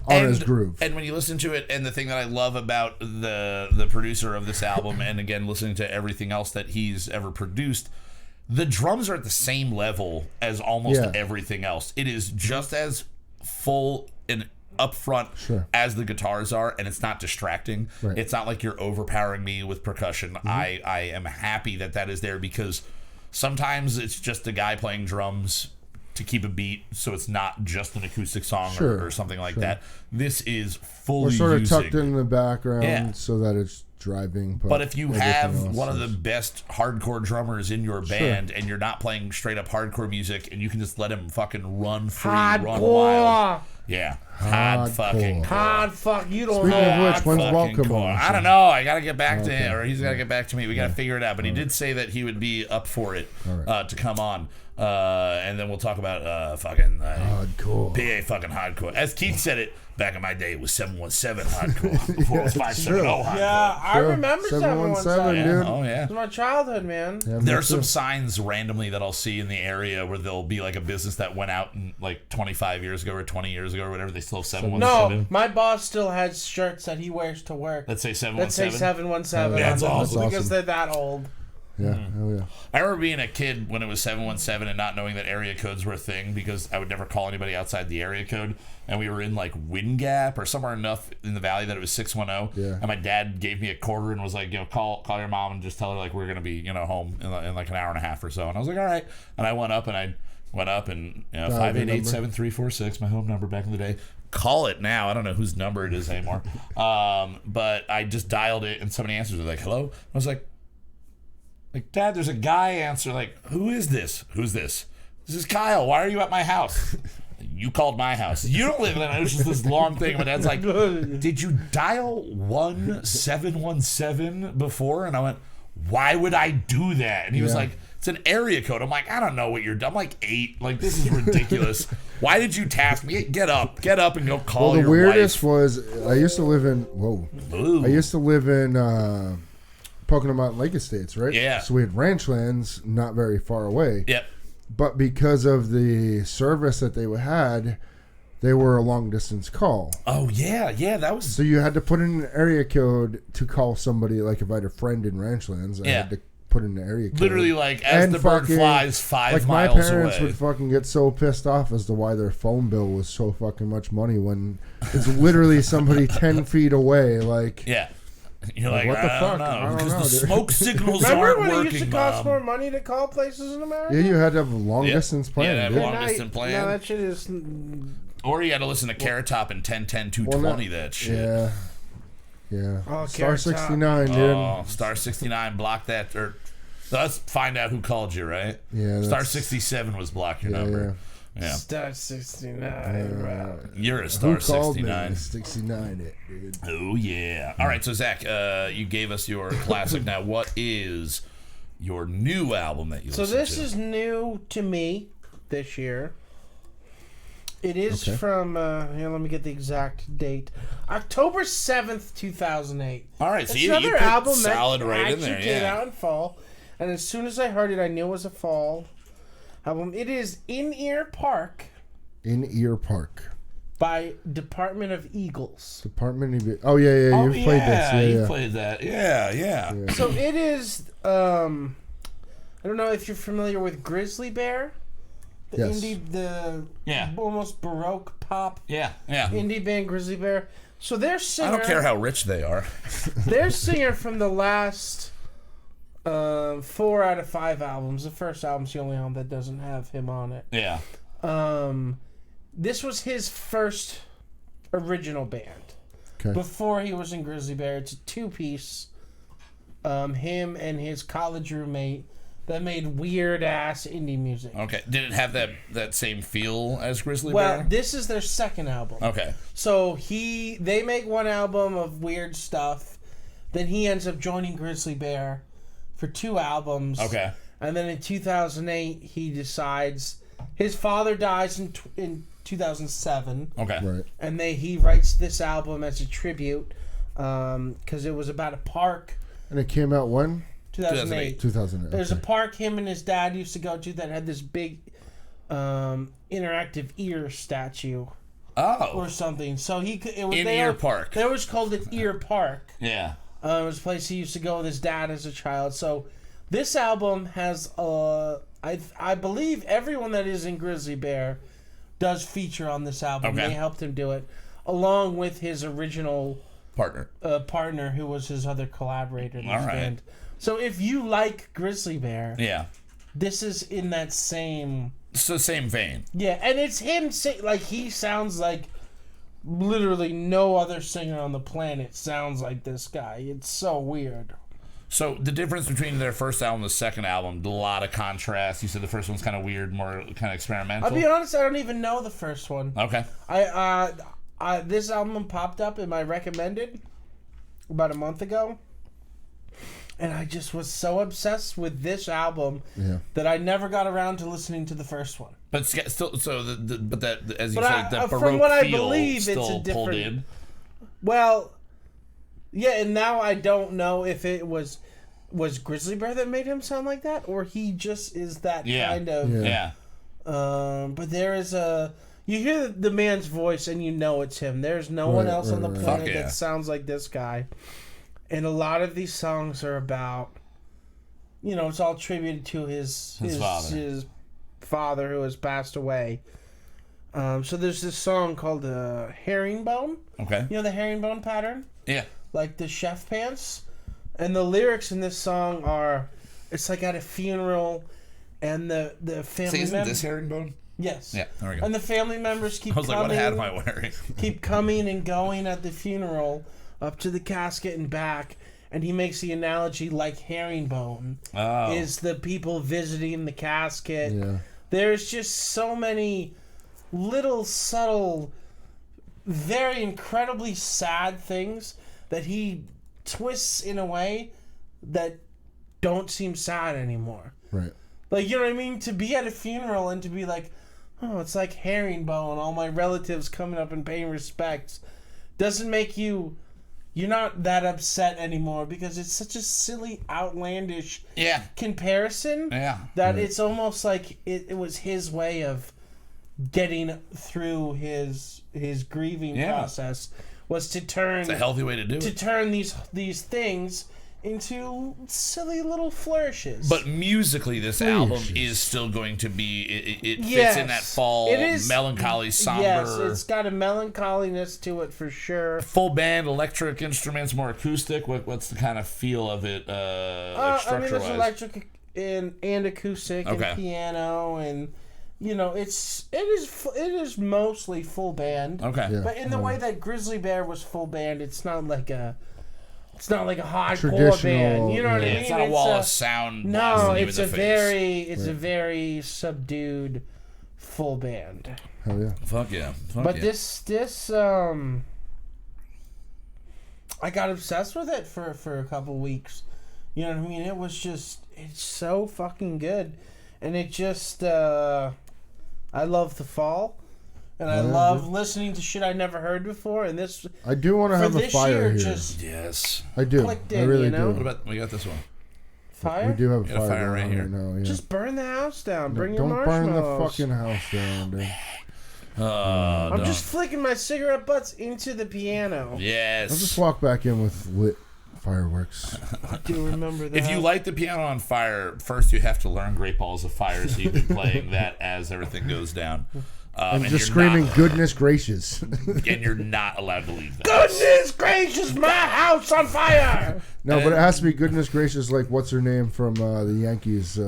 on his groove. And when you listen to it, and the thing that I love about the producer of this album, and again, listening to everything else that he's ever produced, the drums are at the same level as almost everything else. It is just as full and upfront as the guitars are, and it's not distracting. Right. It's not like you're overpowering me with percussion. Mm-hmm. I am happy that is there, because sometimes it's just a guy playing drums to keep a beat, so it's not just an acoustic song or something like that. This is fully sort of tucked in the background so that it's driving. But if you have else one of the is- best hardcore drummers in your band and you're not playing straight up hardcore music and you can just let him fucking run free, run wild. Yeah. Hard fucking core. Hard fuck. You don't Speaking know. of which, when's Fucking Welcome core. on? I don't know. I got to get back to him, or he's got to get back to me. We got to figure it out. But he did say that he would be up for it to come on. And then we'll talk about fucking Hardcore. big fucking hardcore. As Keith said it, back in my day, it was 717 hardcore. Before it was 570 hardcore. Yeah, I remember 717. Yeah. dude. Oh, yeah. It's my childhood, man. Yeah, me There are some too. signs randomly that I'll see in the area where there'll be like a business that went out in like 25 years ago or 20 years ago or whatever. They still have 717. No, my boss still has shirts that he wears to work. Let's say That 717. say 717 Yeah, on that's them awesome. because they're that old. Yeah, oh yeah. I remember being a kid when it was 717 and not knowing that area codes were a thing because I would never call anybody outside the area code. And we were in like Wind Gap or somewhere enough in the valley that it was 610. Yeah. And my dad gave me a quarter and was like, call your mom and just tell her like we're gonna be home in like an hour and a half or so. And I was like, all right. And I went up and 588-7346, my home number back in the day. Call it now. I don't know whose number it is anymore. But I just dialed it and somebody answers it like, hello. I was like, Dad, there's a guy answer. Like, who is this? Who's this? This is Kyle. Why are you at my house? You called my house. You don't live in it. It was just this long thing. My dad's like, did you dial 1717 before? And I went, why would I do that? And he was like, it's an area code. I'm like, I don't know what you're doing. I'm like 8. Like, this is ridiculous. Why did you task me? Get up and go call your wife. The weirdest was I used to live in Pocono Mountain Lake Estates, right? Yeah. So we had ranch lands not very far away. Yep. But because of the service that they had, they were a long distance call. Oh, yeah, that was... So you had to put in an area code to call somebody. Like if I had a friend in ranch lands, I had to put in an area code. Literally, like, as the bird flies 5 miles away. My parents would fucking get so pissed off as to why their phone bill was so fucking much money when it's literally somebody 10 feet away. Like... Yeah. You're like, what the fuck? I I don't don't know, know, because the dude. smoke signals Remember aren't when working, it used to cost Mom. more money to call places in America? Yeah, you had to have a long distance plan. Yeah, dude. long distance plan. No, that shit is... Or you had to listen to Carrot Top and 1010 220 that shit. Yeah. Yeah. Oh, Star Carrot Top. 69, dude. Oh, Star 69, block that. Or let's find out who called you, right? Yeah. Star 67 was block your number. Yeah. Star 69, bro. You're a Star Who called 69. me? 69 it, dude. Oh, yeah. All right, so Zach, you gave us your classic. Now, what is your new album that you listen to? So this is new to me this year. It is from, here, let me get the exact date. October 7th, 2008. All right, so it's you another put album solid that right in actually there, came yeah. out in fall. And as soon as I heard it, I knew it was a fall album. It is In-Ear Park In-Ear Park. by Department of Eagles. Department of... Oh, yeah. You've played this. Yeah, you played that. Yeah. So it is, I don't know if you're familiar with Grizzly Bear. The Yes. the almost Baroque pop Yeah. indie band Grizzly Bear. So their singer... I don't care how rich they are. Their singer from the last 4 out of 5 albums. The first album's the only album that doesn't have him on it. Yeah. This was his first original band. Okay. Before he was in Grizzly Bear. It's a 2-piece. Him and his college roommate that made weird-ass indie music. Okay. Did it have that same feel as Grizzly Well, Bear? this is their second album. Okay. So they make one album of weird stuff. Then he ends up joining Grizzly Bear for 2 albums. Okay. And then in 2008, he decides his father dies in 2007. Okay. Right. And he writes this album as a tribute because it was about a park. And it came out when? 2008. 2008. There's a park him and his dad used to go to that had this big interactive ear statue Oh. or something. So it was In-Ear Park. They always called it Ear Park. Yeah. It was a place he used to go with his dad as a child. So this album has, I believe everyone that is in Grizzly Bear does feature on this album. Okay. They helped him do it, along with his original Partner. who was his other collaborator in this All right. band. So if you like Grizzly Bear, Yeah. this is in that same... It's the same vein. Yeah, and it's him, like, he sounds like literally no other singer on the planet sounds like this guy. It's so weird. So the difference between their first album and the second album, a lot of contrast. You said the first one's kind of weird, more kind of experimental. I'll be honest, I don't even know the first one. Okay. This album popped up in my recommended about a month ago, and I just was so obsessed with this album that I never got around to listening to the first one. But still, so as you said, that from Baroque what I feel believe, still it's a different. pulled in. Well, yeah, and now I don't know if it was Grizzly Bear that made him sound like that, or he just is that kind of. Yeah. But there is you hear the man's voice and you know it's him. There's no one else on the planet that sounds like this guy. And a lot of these songs are about, it's all attributed to his father who has passed away. So there's this song called Herringbone. Okay. You know the herringbone pattern? Yeah. Like the chef pants. And the lyrics in this song are, it's like at a funeral, and the family members. Isn't this herringbone? Yes. Yeah, there we go. And the family members keep coming. I was like, what hat am I wearing? Keep coming and going at the funeral, up to the casket and back. And he makes the analogy like herringbone is the people visiting the casket. Yeah. There's just so many little subtle, very incredibly sad things that he twists in a way that don't seem sad anymore. Right. Like, you know what I mean? To be at a funeral and to be like, oh, it's like herringbone, all my relatives coming up and paying respects, doesn't make you're not that upset anymore, because it's such a silly, outlandish comparison that it's almost like it was his way of getting through his grieving process, was to turn... It's a healthy way to do it. To turn these things into silly little flourishes. But musically, this album is still going to be... It fits in that fall, melancholy, somber... Yes, it's got a melancholiness to it for sure. Full band, electric instruments, more acoustic. What's the kind of feel of it, structure-wise? There's electric and acoustic and piano, and... it is mostly full band. Okay. Yeah. But in the way that Grizzly Bear was full band, it's not like a hardcore band. You know what I mean? It's not a wall of sound. No, it's a very subdued full band. Hell yeah. Fuck yeah. This I got obsessed with it for a couple weeks. You know what I mean? It's so fucking good. And it just I love the fall. And I love listening to shit I never heard before. And this, I do want to have a fire here. Yes, I do. I really do. What about we got this one? Fire? We do have a fire right here. now, yeah. Just burn the house down. Bring your Don't marshmallows. burn the fucking house down, dude. I'm just flicking my cigarette butts into the piano. Yes. I'll just walk back in with lit fireworks. I do remember that. If you light the piano on fire, first you have to learn Great Balls of Fire, so you can be playing that as everything goes down. And just screaming, goodness gracious. And you're not allowed to leave that. Goodness gracious, my house on fire! No, but it has to be goodness gracious, like what's her name from the Yankees?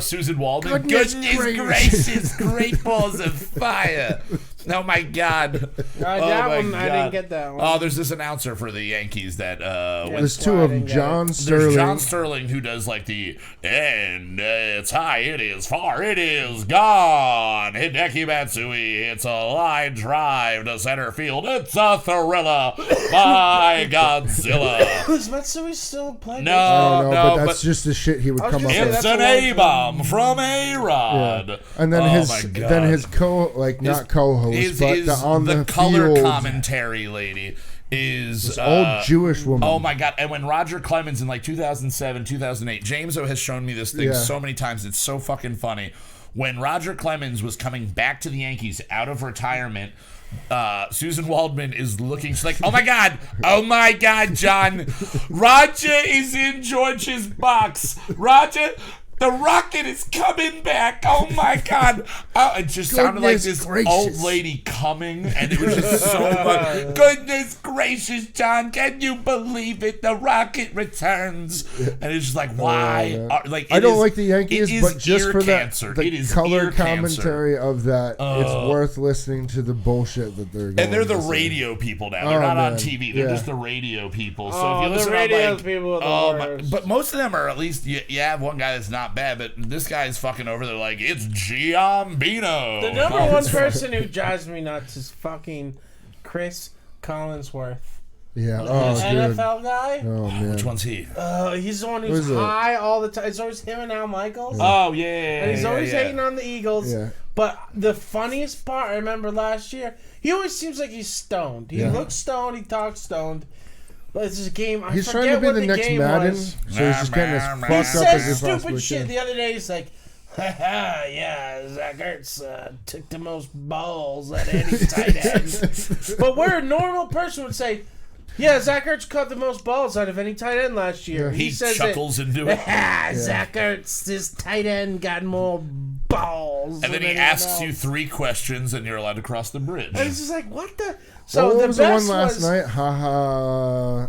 Susan Waldman. Goodness gracious, Great Balls of Fire. Oh my God. I didn't get that one. Oh, there's this announcer for the Yankees that there's two of them. John Sterling. There's John Sterling, who does like and it's high, it is far, it is gone. Hideki Matsui, it's a line drive to center field. It's a thriller by Godzilla. Is Matsui still playing? No, but that's just the shit he would come up with. It's an A-bomb from A-Rod. Yeah. And then his co-host, the color field commentary lady is this old Jewish woman. Oh my God. And when Roger Clemens in like 2007, 2008, James O has shown me this thing so many times. It's so fucking funny. When Roger Clemens was coming back to the Yankees out of retirement, Susan Waldman is looking. She's like, oh my God, John. Roger is in George's box. Roger, The rocket is coming back. Oh my God. It just sounded like this old lady coming, and it was just so fun. Goodness gracious, John, can you believe it? The rocket returns. And it's just like, why? I don't like the Yankees, but just for that, it is color commentary of that, it's worth listening to the bullshit that they're going. And they're the radio people now. They're not on TV. They're just the radio people. So if you listen the radio to people are the worst. But most of them are, at least you have one guy that's not bad, but this guy's fucking over there like, it's Giambino. The number one person who drives me nuts is fucking Chris Collinsworth. Yeah. NFL guy. Oh man. Which one's he? He's the one who's high all the time. It's always him and Al Michaels. Oh yeah. And he's always hating on the Eagles. Yeah. But the funniest part, I remember last year, he always seems like he's stoned. He looks stoned. He talks stoned. But it's just a game. He's trying to be the next Madden, so he's just getting as fucked up as he possibly stupid shit. can. The other day, he's like, yeah, Zach Ertz took the most balls at any tight end. But where a normal person would say, yeah, Zach Ertz caught the most balls out of any tight end last year. Yeah. He says chuckles into it. Zach Ertz, this tight end got more balls. And then he asks you 3 questions, and you're allowed to cross the bridge. And it's just like, what the? So what the was best the one last night?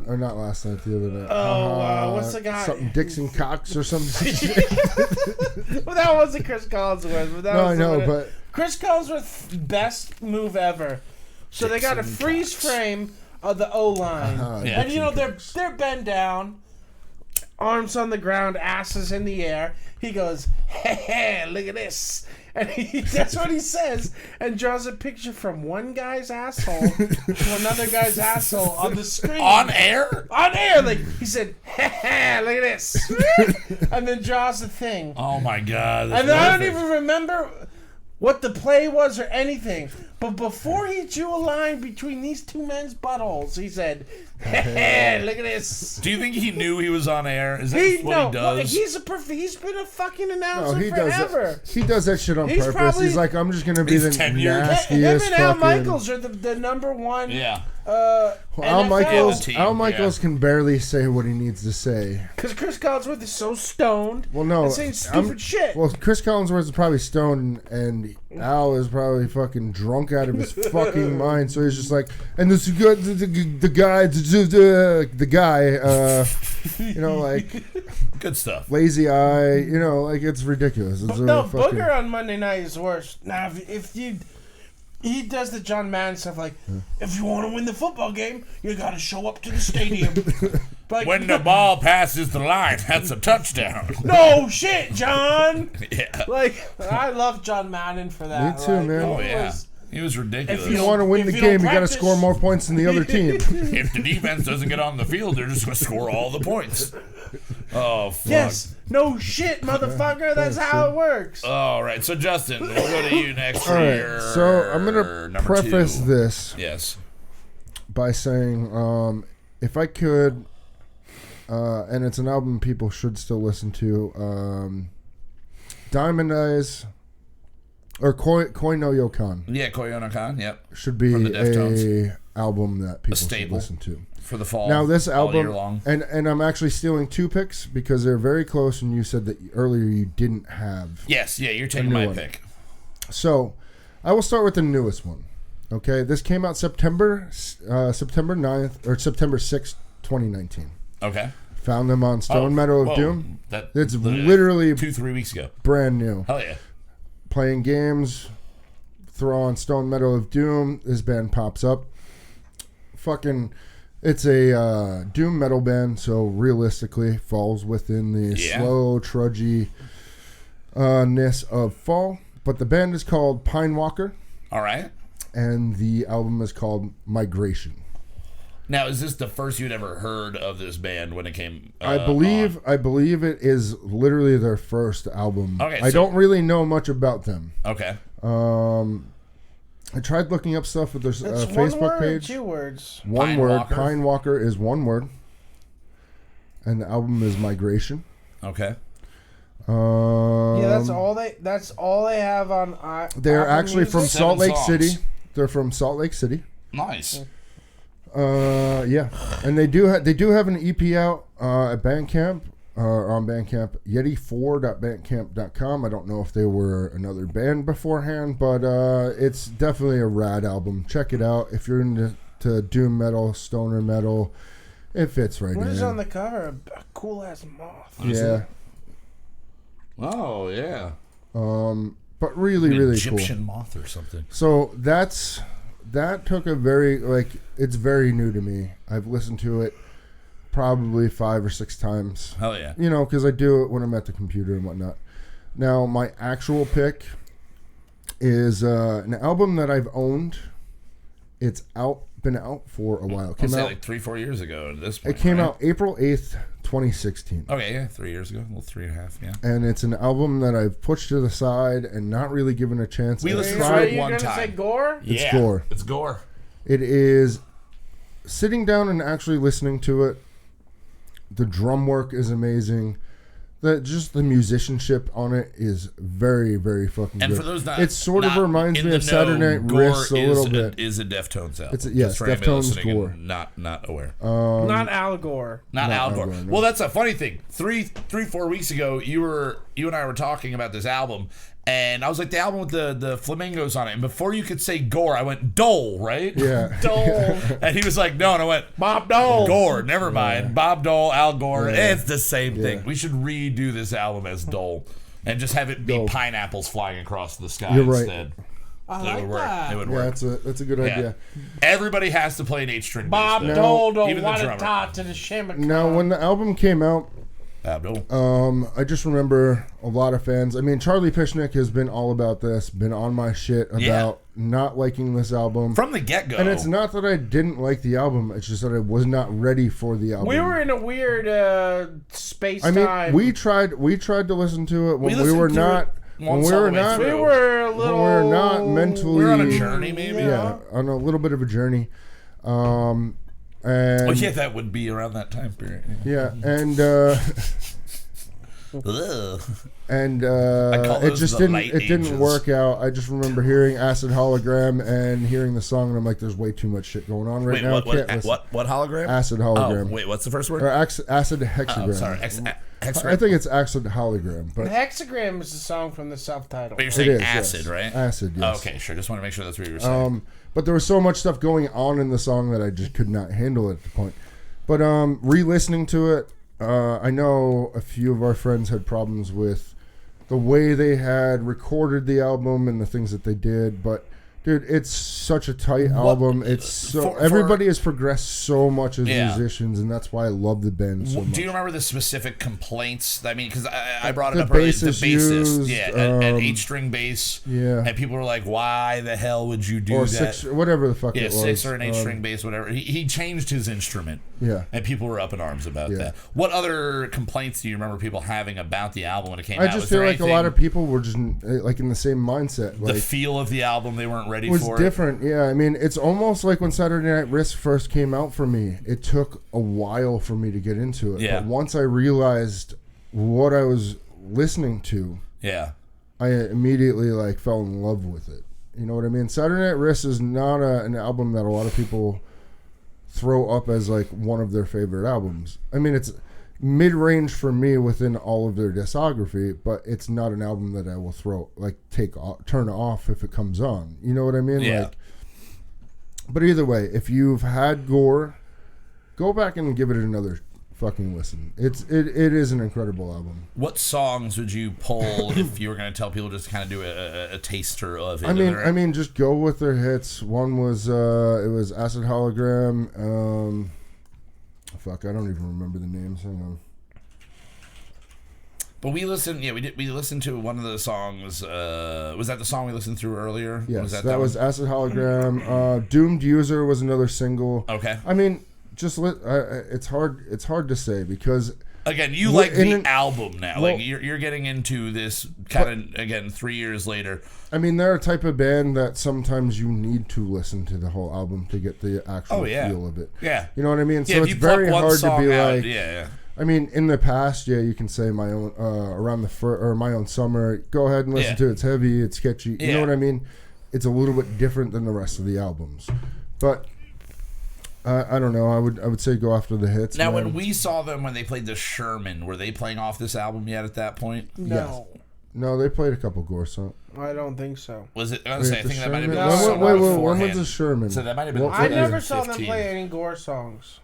Or not last night, the other night. Oh, what's the guy? Something Dixon Cox or something. Well, that wasn't Chris Collinsworth. But that No, was I know, but Chris Collinsworth's best move ever. So they got a freeze frame of the O-line. And, you know, they're bent down, arms on the ground, asses in the air. He goes, hey, look at this. And that's what he says, and draws a picture from one guy's asshole to another guy's asshole on the screen. On air? On air. Like, he said, hey, look at this. And then draws the thing. Oh, my God. And then I don't even remember what the play was or anything. But before he drew a line between these two men's buttholes, he said, hey, look at this. Do you think he knew he was on air? Is that what he does? He's been a fucking announcer he forever. He does that shit on purpose. He's like, I'm just going to be the nastiest him and Al fucking... Michaels are the number one. Yeah. Al Michaels, team, Al Michaels can barely say what he needs to say. Because Chris Collinsworth is so stoned. Well, no. And saying stupid shit. Well, Chris Collinsworth is probably stoned, and Al is probably fucking drunk out of his fucking mind. So he's just like, and this good, the guy, you know, like good stuff. Lazy eye, you know, like it's ridiculous. It's Booger on Monday night is worse. Now, he does the John Madden stuff like, if you want to win the football game, you got to show up to the stadium. Like, when the ball passes the line, that's a touchdown. No shit, John. Yeah. Like, I love John Madden for that. Me too, man. Oh, yeah. He was ridiculous. If you want to win the game, you got to score more points than the other team. If the defense doesn't get on the field, they're just going to score all the points. Oh, fuck. Yes. No shit, motherfucker. That's how it works. All right. So, Justin, we'll go to you next. All right. So, I'm going to preface this by saying, if I could, and it's an album people should still listen to, Diamond Eyes... Or Koi no Yokan. Yeah, Koi no Yokan, yep. Should be a album that people should listen to. For the fall. Now this album, all year long. And I'm actually stealing 2 picks because they're very close, and you said that earlier you didn't have. Yes, yeah, you're taking my pick. So, I will start with the newest one. Okay, this came out September 9th, or September 6th, 2019. Okay. Found them on Stone Meadow of Doom. It's literally 2-3 weeks ago. Brand new. Hell yeah. Playing games, throw on Stone Meadow of Doom, this band pops up. Fucking, it's a doom metal band, so realistically falls within the slow, trudgy ness of fall. But the band is called Pine Walker. All right. And the album is called Migration. Now, is this the first you'd ever heard of this band when it came? I believe it is literally their first album. Okay, I don't really know much about them. Okay. I tried looking up stuff with their Facebook one word page. Or 2 words. One word. Pine Walker is 1 word, and the album is Migration. Okay. Yeah, that's all they have on. They're actually music. from Salt Lake songs. City. They're from Salt Lake City. Nice. Yeah, and they do have an EP out at Bandcamp. on Bandcamp, yeti4.bandcamp.com. I don't know if they were another band beforehand, but it's definitely a rad album. Check it out. If you're into doom metal, stoner metal, it fits right in. What is on the cover? A cool-ass moth. Yeah. Oh, yeah. But really, really Egyptian cool. moth or something. So that took a very, it's very new to me. I've listened to it probably 5 or 6 times. Hell yeah. Because I do it when I'm at the computer and whatnot. Now, my actual pick is an album that I've owned. It's been out for a while. It came out like 3-4 years ago at this point. It came out April 8th, 2016. Okay, yeah, 3 years ago. Well, 3.5, yeah. And it's an album that I've pushed to the side and not really given a chance. We listened to it one time. Say Gore? It's Yeah, Gore. It's Gore. It is sitting down and actually listening to it. The drum work is amazing. Just the musicianship on it is very, very fucking And good. for those not, it sort of reminds me of Saturday Night Wrist a little bit. Is a Deftones album. Yes, Deftones Gore. Not aware. Not Al Gore. Not Al Gore. No. Well, that's a funny thing. 3-4 weeks ago, you and I were talking about this album, and I was like, the album with the flamingos on it. And before you could say Gore, I went Dole, right? Yeah. Dole. And he was like, no, and I went Bob Dole. Gore. Never mind. Bob Dole, Al Gore. Yeah. It's the same thing. We should redo this album as Dole, and just have it be pineapples flying across the sky You're right. instead. I It like would work. that. It would Yeah, work. that's a good idea. Everybody has to play an 8-string Bob bass. Dole don't Even the want to drummer. talk to the shimmer. Now, when the album came out, Bob Dole. I just remember a lot of fans. I mean, Charlie Pishnick has been all about this, been on my shit about not liking this album. From the get-go. And it's not that I didn't like the album, it's just that I was not ready for the album. we were in a weird space I mean, time. we tried to listen to it when we listened were to not it when once we all were the way not through. we were a when little. we're not mentally We're on a journey, maybe. Yeah, on a little bit of a journey. And Oh, yeah, that would be around that time period. yeah, and Ugh. and call it those just the didn't light didn't ages. work out. I just remember hearing Acid Hologram and hearing the song, and I'm like, there's way too much shit going on right Wait, now. what, I can't listen. what hologram? Acid Hologram. Oh, wait, what's the first word? Or acid hexagram. Oh, sorry. Hexagram. I think it's Acid Hologram, but Hexagram is a song from the self-titled. But you're it saying is, acid, yes. right? Acid, yes. Oh, okay, sure. Just want to make sure that's what you were saying. But there was so much stuff going on in the song that I just could not handle at the point. But re-listening to it, I know a few of our friends had problems with the way they had recorded the album and the things that they did, but dude, it's such a tight album. It's so everybody has progressed so much as musicians, and that's why I love the band so much. Do you remember the specific complaints? I mean, because I brought it The up earlier. The bassist bassist, used, an 8-string bass. Yeah. And people were like, why the hell would you do or that? 6, whatever the fuck Yeah, it was. 6 or an 8-string bass, whatever. He changed his instrument. Yeah. And people were up in arms about that. What other complaints do you remember people having about the album when it came out? I just feel like a lot of people were just like in the same mindset. The Like, feel of the album, they weren't ready was for different. Yeah, I mean, it's almost like when Saturday Night Wrist first came out for me. It took a while for me to get into it. Yeah. But once I realized what I was listening to, Yeah. I immediately like fell in love with it. You know what I mean? Saturday Night Wrist is not an album that a lot of people throw up as like one of their favorite albums. I mean, it's mid-range for me within all of their discography, but it's not an album that I will turn off if it comes on. You know what I mean? Yeah. Like, but either way, if you've had Gore, go back and give it another fucking listen. It is an incredible album. What songs would you pull if you were going to tell people just to kind of do a taster of it? I mean, just go with their hits. One was it was Acid Hologram. Fuck, I don't even remember the names. Hang on. But we listened. Yeah, we did. We listened to one of the songs. Was that the song we listened through earlier? Yes, was that was Acid Hologram. Doomed User was another single. Okay. I mean, it's hard to say because again, you like the album now. Like you're getting into this kind of again 3 years later. I mean, they're a type of band that sometimes you need to listen to the whole album to get the actual feel of it. Yeah. You know what I mean? Yeah, So if it's you pluck very one hard to song be out, like. yeah. I mean, in the past, you can say my own around or my own summer. Go ahead and listen to it. It's heavy. It's sketchy. You know what I mean? It's a little bit different than the rest of the albums, but I don't know. I would say go after the hits. Now, man. when we saw them when they played the Sherman, were they playing off this album yet at that point? No. Yes. No, they played a couple Gore songs. I don't think so. Was it? I was saying, I think that might have been When was the Sherman? So that might have been. I never saw them play any Gore songs.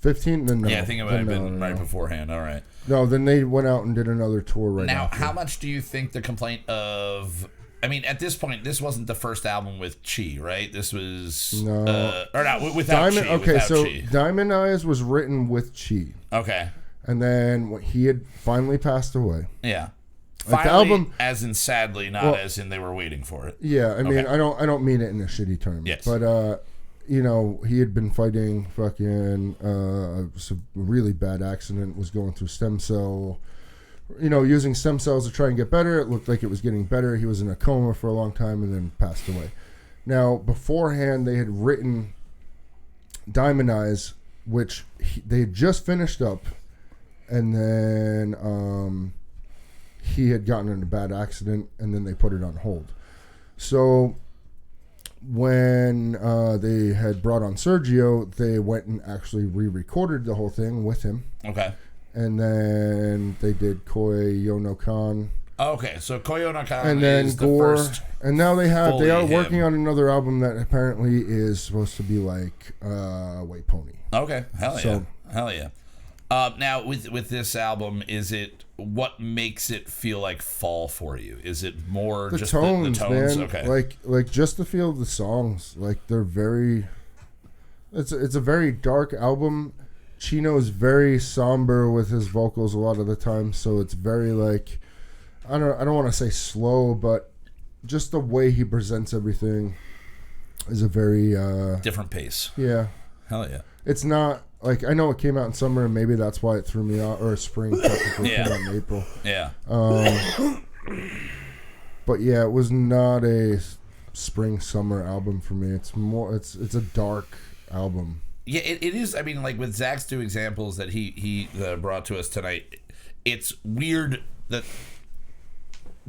15? Then no. Yeah, I think it might have been right beforehand. All right. No, then they went out and did another tour right now. after. How much do you think the complaint of? I mean, at this point, this wasn't the first album with Chi, right? This was or not without Diamond, Chi. Okay, without so Chi. Diamond Eyes was written with Chi. Okay. And then when he had finally passed away. Yeah. Like Finally, the album, as in sadly, not as in they were waiting for it. Yeah, I mean, Okay. I don't mean it in a shitty term. Yes. But you know, he had been fighting fucking some really bad accident, was going through stem cell, using stem cells to try and get better. It looked like it was getting better. He was in a coma for a long time and then passed away. Now, beforehand, they had written Diamond Eyes, which they had just finished up, and then he had gotten in a bad accident, and then they put it on hold. So when they had brought on Sergio, they went and actually re-recorded the whole thing with him. Okay. And then they did Koi Yono-kan. Okay, so Koyo no Kan And then is Gore. the first. And now they are working him. on another album that apparently is supposed to be like White Pony. Okay, hell So- yeah, hell yeah. Now with this album, is it what makes it feel like fall for you? Is it more The just tones, the tones? man. Okay, Like just the feel of the songs. Like they're very. It's a very dark album. Chino's very somber with his vocals a lot of the time, so it's very like. I don't want to say slow, but just the way he presents everything is a very different pace. Yeah. Hell yeah. It's not like, I know it came out in summer and maybe that's why it threw me off, or spring technically Yeah. came out in April. Yeah. But yeah, it was not a spring summer album for me. It's more it's a dark album. Yeah, it is. I mean, like with Zach's two examples that he brought to us tonight, it's weird that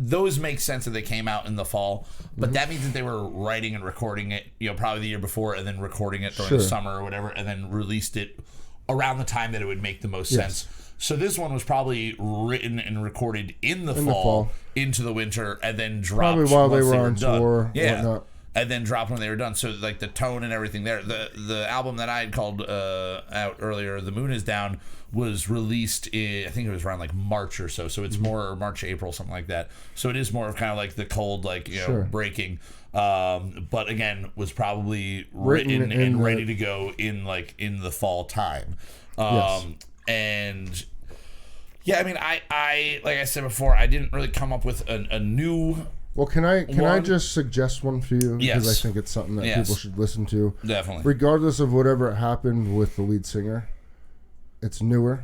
those make sense that they came out in the fall, but that means that they were writing and recording it, probably the year before, and then recording it during the summer or whatever, and then released it around the time that it would make the most sense. So this one was probably written and recorded in the fall, into the winter, and then dropped Probably while they once were on done. tour, Yeah. whatnot. And then dropped when they were done. So like the tone and everything there. The album that I had called out earlier, The Moon Is Down, was released in, I think it was around like March or so. So it's more March, April, something like that. So it is more of kind of like the cold, like breaking. But again, was probably written and ready to go in the fall time. And yeah, I mean, I like I said before, I didn't really come up with a new. Well, can I just suggest one for you? Yes. Because I think it's something that people should listen to. Definitely. Regardless of whatever happened with the lead singer, it's newer,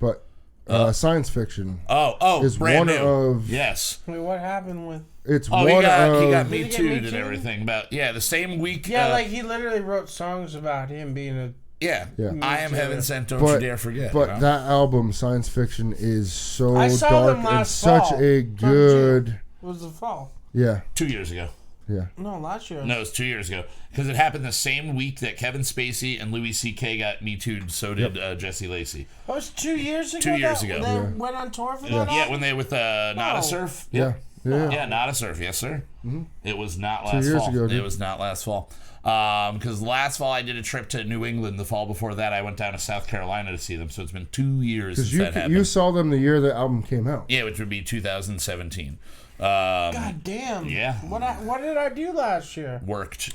but Science Fiction. Is brand one new. Of yes. Wait, what happened with? It's he one got of. Me Did he get Too Me and Too'd? everything about the same week. Yeah, like he literally wrote songs about him being a. Yeah. I Am Heaven Sent, Don't But- You Dare Forget. But that album, Science Fiction, is so I saw dark them and last such fall. a good. It was the fall. Yeah, 2 years ago. yeah. No, last year. No, it was 2 years ago because it happened the same week that Kevin Spacey and Louis C.K. got Me Too'd. So did Jesse Lacey. That was 2 years ago. 2 years ago. They went on tour for that. Yeah, when they with Not a Surf. Yeah. Yeah, Not a Surf. Yes, sir. Mm-hmm. It was not last 2 years fall. ago, dude. It was not last fall. Because last fall I did a trip to New England. The fall before that I went down to South Carolina to see them. So it's been 2 years since that happened. You saw them the year the album came out. Yeah, which would be 2017. God damn. Yeah. What did I do last year?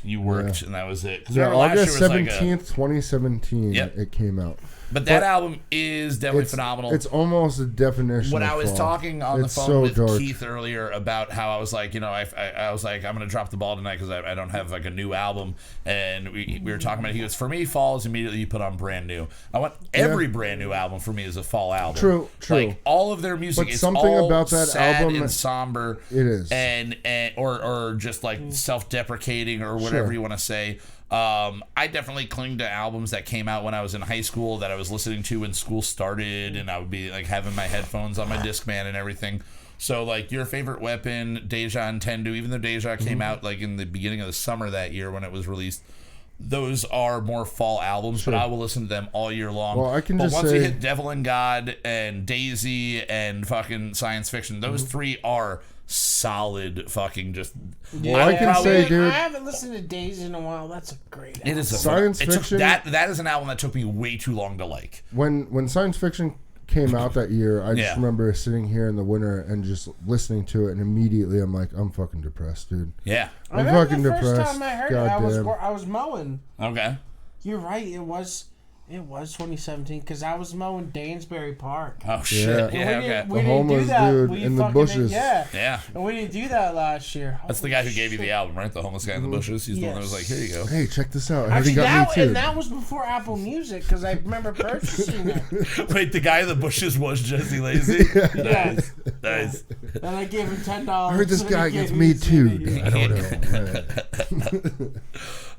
You worked, and that was it. 'Cause Yeah, remember last August year was like 17th, 2017, Yep. it came out. but that album is definitely phenomenal. It's almost a definition When of I was fall. talking on the It's phone so with dark. Keith earlier about how I was like, I was like, I'm going to drop the ball tonight because I don't have like a new album. And we were talking about it. He goes, for me, fall is immediately you put on brand new. I want every brand new album for me is a fall album. True. Like all of their music But is something all about that sad album- and somber. It is. And or just like self-deprecating or whatever Sure. you want to say. I definitely cling to albums that came out when I was in high school that I was listening to when school started, and I would be like having my headphones on my Discman and everything. So like Your Favorite Weapon, Deja and Tendu, even though Deja came out like in the beginning of the summer that year when it was released, those are more fall albums, but I will listen to them all year long. Well, I can but just once say, you hit Devil and God and Daisy and fucking Science Fiction, those three are solid fucking just. Well, I can say, dude, I haven't listened to Daisy in a while. That's a great album. It is a Science it took, Fiction. that is an album that took me way too long to like. When Science Fiction came out that year, I just remember sitting here in the winter and just listening to it, and immediately I'm like, I'm fucking depressed, dude. Yeah. I'm fucking the depressed. First time I heard God it, damn. I was mowing. Okay. You're right. It was 2017 because I was mowing Danesbury Park. Oh shit. Yeah. Okay. We The didn't homeless do that. dude We in the fucking bushes. Yeah. And we didn't do that last year. That's the guy who gave you the album, right? The homeless guy in the bushes. He's the one that was like, "Here you go." Hey, check this out. I Actually, got me too. and that was before Apple Music because I remember purchasing it. Wait, the guy in the bushes was Jesse Lazy. Yes. Nice. And I gave him $10. I heard this and he guy gave gets me me the too. CD. I don't know.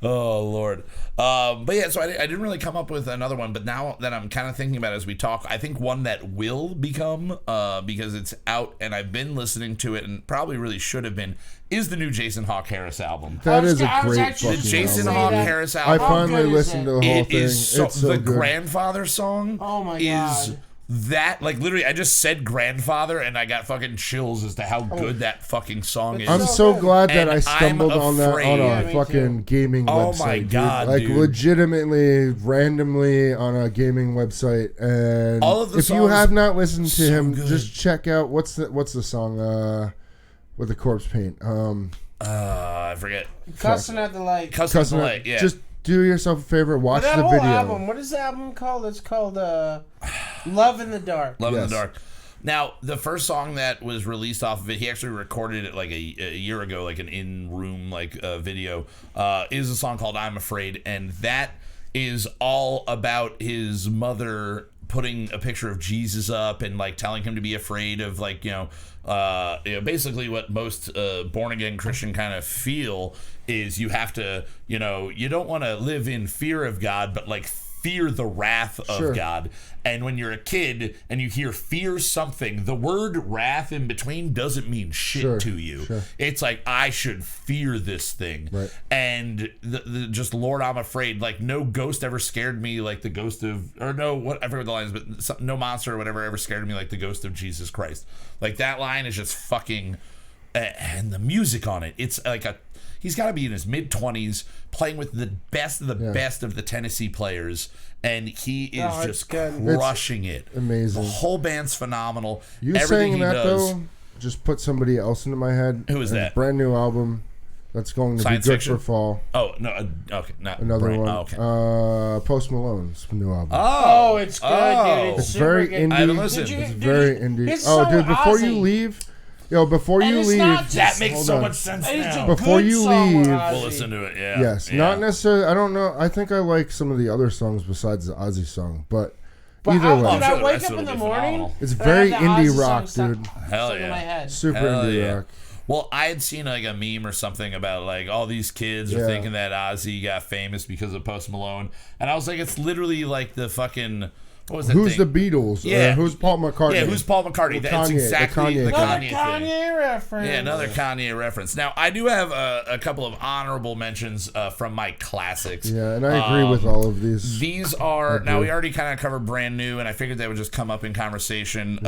Oh Lord. But yeah, so I didn't really come up with another one, but now that I'm kind of thinking about it as we talk, I think one that will become, because it's out and I've been listening to it and probably really should have been, is the new Jason Hawk Harris album. That is a I was great actually fucking The Jason album. Hawk that. Harris I album. finally good is listened it? to the whole It thing. is so, It's so the good. Grandfather song. Oh my is God. that like literally? I just said Grandfather and I got fucking chills as to how good that fucking song is. I'm so so good. glad that And I stumbled I'm on that on afraid- a Yeah, me fucking gaming Oh website. my dude. God, Like dude. legitimately, randomly on a gaming website. And All of the if you songs have not listened to so him, good. just check out what's the song with the corpse paint. I forget. Cussing at the light. Cussing Cussing the Out. Light, yeah. Just do yourself a favor, watch That the whole video. album. What is the album called? It's called Love in the Dark. Love in Yes. the Dark. Now, the first song that was released off of it, he actually recorded it like a year ago, like an in-room like video, is a song called I'm Afraid, and that is all about his mother putting a picture of Jesus up and like telling him to be afraid of like, basically what most born-again Christian kind of feel is you have to, you don't want to live in fear of God, but like fear the wrath of Sure. God. And when you're a kid and you hear fear something, the word wrath in between doesn't mean shit Sure, to you. sure. It's like, I should fear this thing. Right. And the just, Lord, I'm afraid. Like, no ghost ever scared me like the ghost of, or no, what, I forget the lines, but no monster or whatever ever scared me like the ghost of Jesus Christ. Like, that line is just fucking, and the music on it, it's like he's got to be in his mid-20s playing with the best of the best of the Tennessee players, and he is Oh, it's just good. crushing it. Amazing. The whole band's phenomenal. You Everything saying he that does. though just put somebody else into my head. Who is And that? Brand new album that's going to Science be good fiction? for fall. Oh, no. Okay. Not Another Brian. one. Oh, okay. Post Malone's new album. Oh, it's good, Oh. dude. It's super very good. indie. I haven't listened. Did you- It's dude, very indie. his Oh, song dude, before you Ozzy. leave, before And you it's leave, not just- That makes Hold so on. much sense It's a now. Before good you song, leave- Ozzy. We'll listen to it, yeah. yes, Yeah. not necessarily. I don't know. I think I like some of the other songs besides the Ozzy song, but But either I, way, dude, I'm I sure the wake rest up of in it'll the be morning. phenomenal. it's and I very have the indie Ozzy rock, song dude. Hell stuck in yeah. my head. Super Hell indie yeah. rock. Well, I had seen like a meme or something about like all these kids are Yeah. thinking that Ozzy got famous because of Post Malone, and I was like, it's literally like the fucking, what was that Who's thing? the Beatles? Yeah. Who's Paul McCartney? Yeah, who's Paul McCartney? Well, That's Kanye, the exactly Kanye the thing. Another Kanye thing. Kanye reference. Yeah, another Kanye reference. Now, I do have a couple of honorable mentions from my classics. Yeah, and I agree with all of these. These are, I now do. we already kind of covered brand new, and I figured that would just come up in conversation.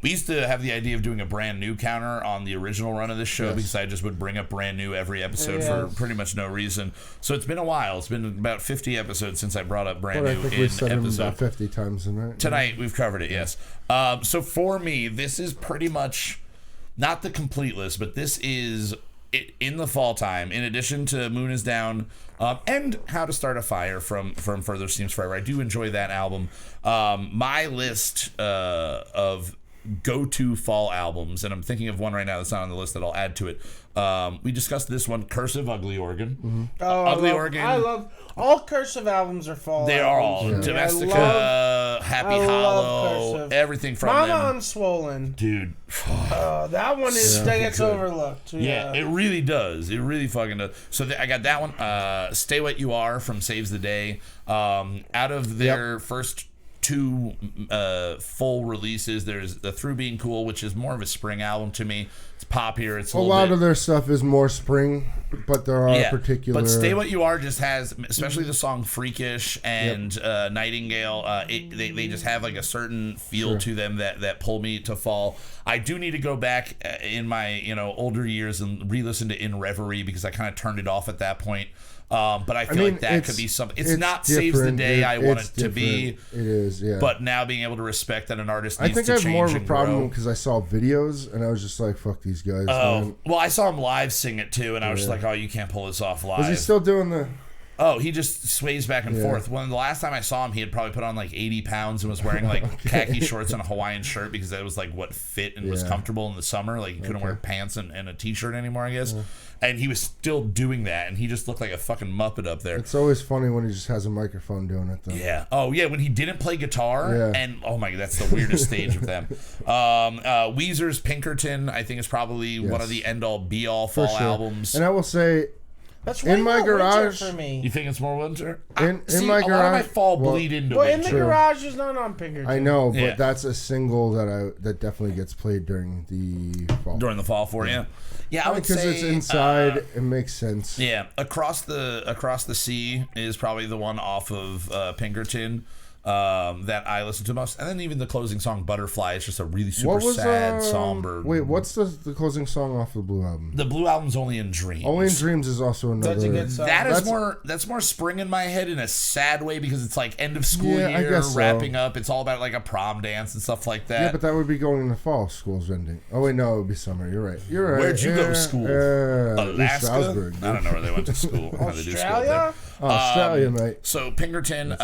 We used to have the idea of doing a brand new counter on the original run of this show because I just would bring up brand new every episode for pretty much no reason. So it's been a while. It's been about 50 episodes since I brought up brand But I new think in we said them episode. about 50 times tonight. Tonight we've covered it, yes. So for me, this is pretty much not the complete list, but this is it in the fall time. In addition to Moon Is Down and How to Start a Fire from Further Seems Forever, I do enjoy that album. My list of go-to fall albums, and I'm thinking of one right now that's not on the list that I'll add to it. We discussed this one, Cursive Ugly Organ. Oh, Ugly Organ. I love all Cursive albums are fall. They are all albums. Domestica, Happy I love Hollow, Cursive. everything from Mama them. Unswollen. Dude. That one is that gets overlooked. Yeah, it really does. It really fucking does. So I got that one. Stay What You Are from Saves the Day. Out of their first 2 full releases. There's the Through Being Cool, which is more of a spring album to me. It's poppier. It's a lot of their stuff is more spring, but there are particular. But Stay What You Are just has, especially the song Freakish and Nightingale. They just have like a certain feel to them that pull me to fall. I do need to go back in my older years and re-listen to In Reverie because I kind of turned it off at that point. But I feel like that could be something. It's not Saves the Day I want it to be. It is, yeah. But now being able to respect that an artist needs to change I think I have more of a and problem grow. because I saw videos and I was just like, fuck these guys. Oh, man. well, I saw him live sing it too, and I was just like, oh, you can't pull this off live. Was he still doing the... Oh, he just sways back and forth. When the last time I saw him, he had probably put on like 80 pounds and was wearing like khaki shorts and a Hawaiian shirt because that was like what fit and was comfortable in the summer. Like he couldn't wear pants and a t-shirt anymore, I guess. And he was still doing that, and he just looked like a fucking Muppet up there. It's always funny when he just has a microphone doing it, though. Yeah. Oh, yeah, when he didn't play guitar, and oh my God, that's the weirdest stage of them. Weezer's Pinkerton, I think, is probably one of the end-all, be-all fall albums. And I will say... That's in my garage for me. You think it's more winter? In See, my a garage, lot of my fall bleed into But winter. in the garage is not on Pinkerton. I know, but that's a single that definitely gets played during the fall. During the fall for you? Yeah, I would say... Because it's inside, it makes sense. Yeah, Across the Sea is probably the one off of Pinkerton that I listen to most. And then even the closing song, Butterfly, is just a really super sad, somber... Wait, what's the closing song off the Blue Album? The Blue Album's Only in Dreams. Only in Dreams is also another... That's a good song. That's more spring in my head in a sad way because it's like end of school year, I guess so. wrapping up. It's all about like a prom dance and stuff like that. Yeah, but that would be going into fall. School's ending. Oh, wait, no, it would be summer. You're right. Where'd you go to school? Alaska? Strasbourg. I don't know where they went to school. How they do school Australia? there. Australia, mate. So Pinkerton,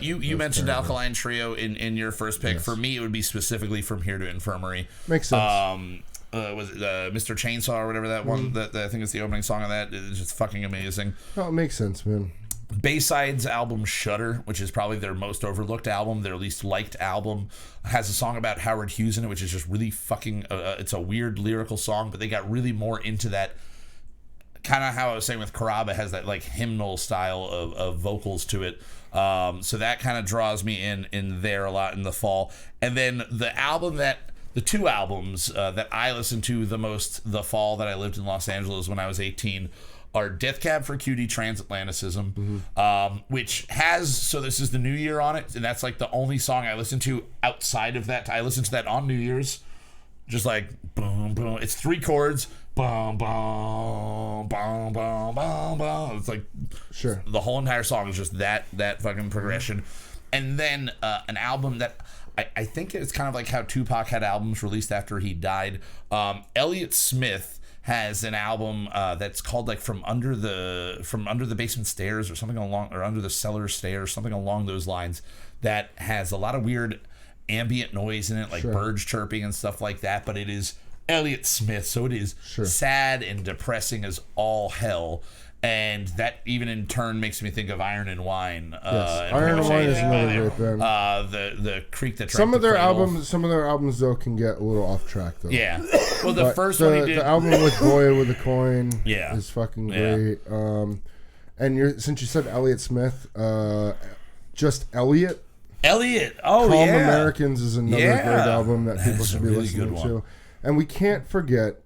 you mentioned Alkaline Trio in your first pick. For me, it would be specifically From Here to Infirmary. Makes sense. Was it Mr. Chainsaw or whatever that one? That I think is the opening song of that. It's just fucking amazing. Oh, it makes sense, man. Bayside's album Shudder, which is probably their most overlooked album, their least liked album, has a song about Howard Hughes in it, which is just really fucking... it's a weird lyrical song, but they got really more into that... Kind of how I was saying with Caraba, has that like hymnal style of vocals to it. So that kind of draws me in there a lot in the fall. And then the two albums that I listened to the most the fall that I lived in Los Angeles when I was 18 are Death Cab for Cutie, Transatlanticism, which has, so this is the New Year on it, and that's like the only song I listened to outside of that. I listened to that on New Year's, just like boom, boom. It's 3 chords, boom, boom, boom, boom, boom, boom. It's like the whole entire song is just that fucking progression. And then an album that I think it's kind of like how Tupac had albums released after he died. Elliott Smith has an album that's called like From Under the Basement Stairs or something along, or Under the Cellar Stairs, something along those lines, that has a lot of weird ambient noise in it, like birds chirping and stuff like that, but it is Elliott Smith, so it is sad and depressing as all hell. And that even in turn makes me think of Iron and Wine. Iron and Wine is another great band. The Creek That Drank some of the their Cradle. some of their albums though can get a little off track though. Yeah. Well, the first one he did, the album with Goya with the Coin, yeah, is fucking great. And since you said Elliott Smith, just Elliott. Oh, Calm yeah. Americans is another great album that people should be listening to. And we can't forget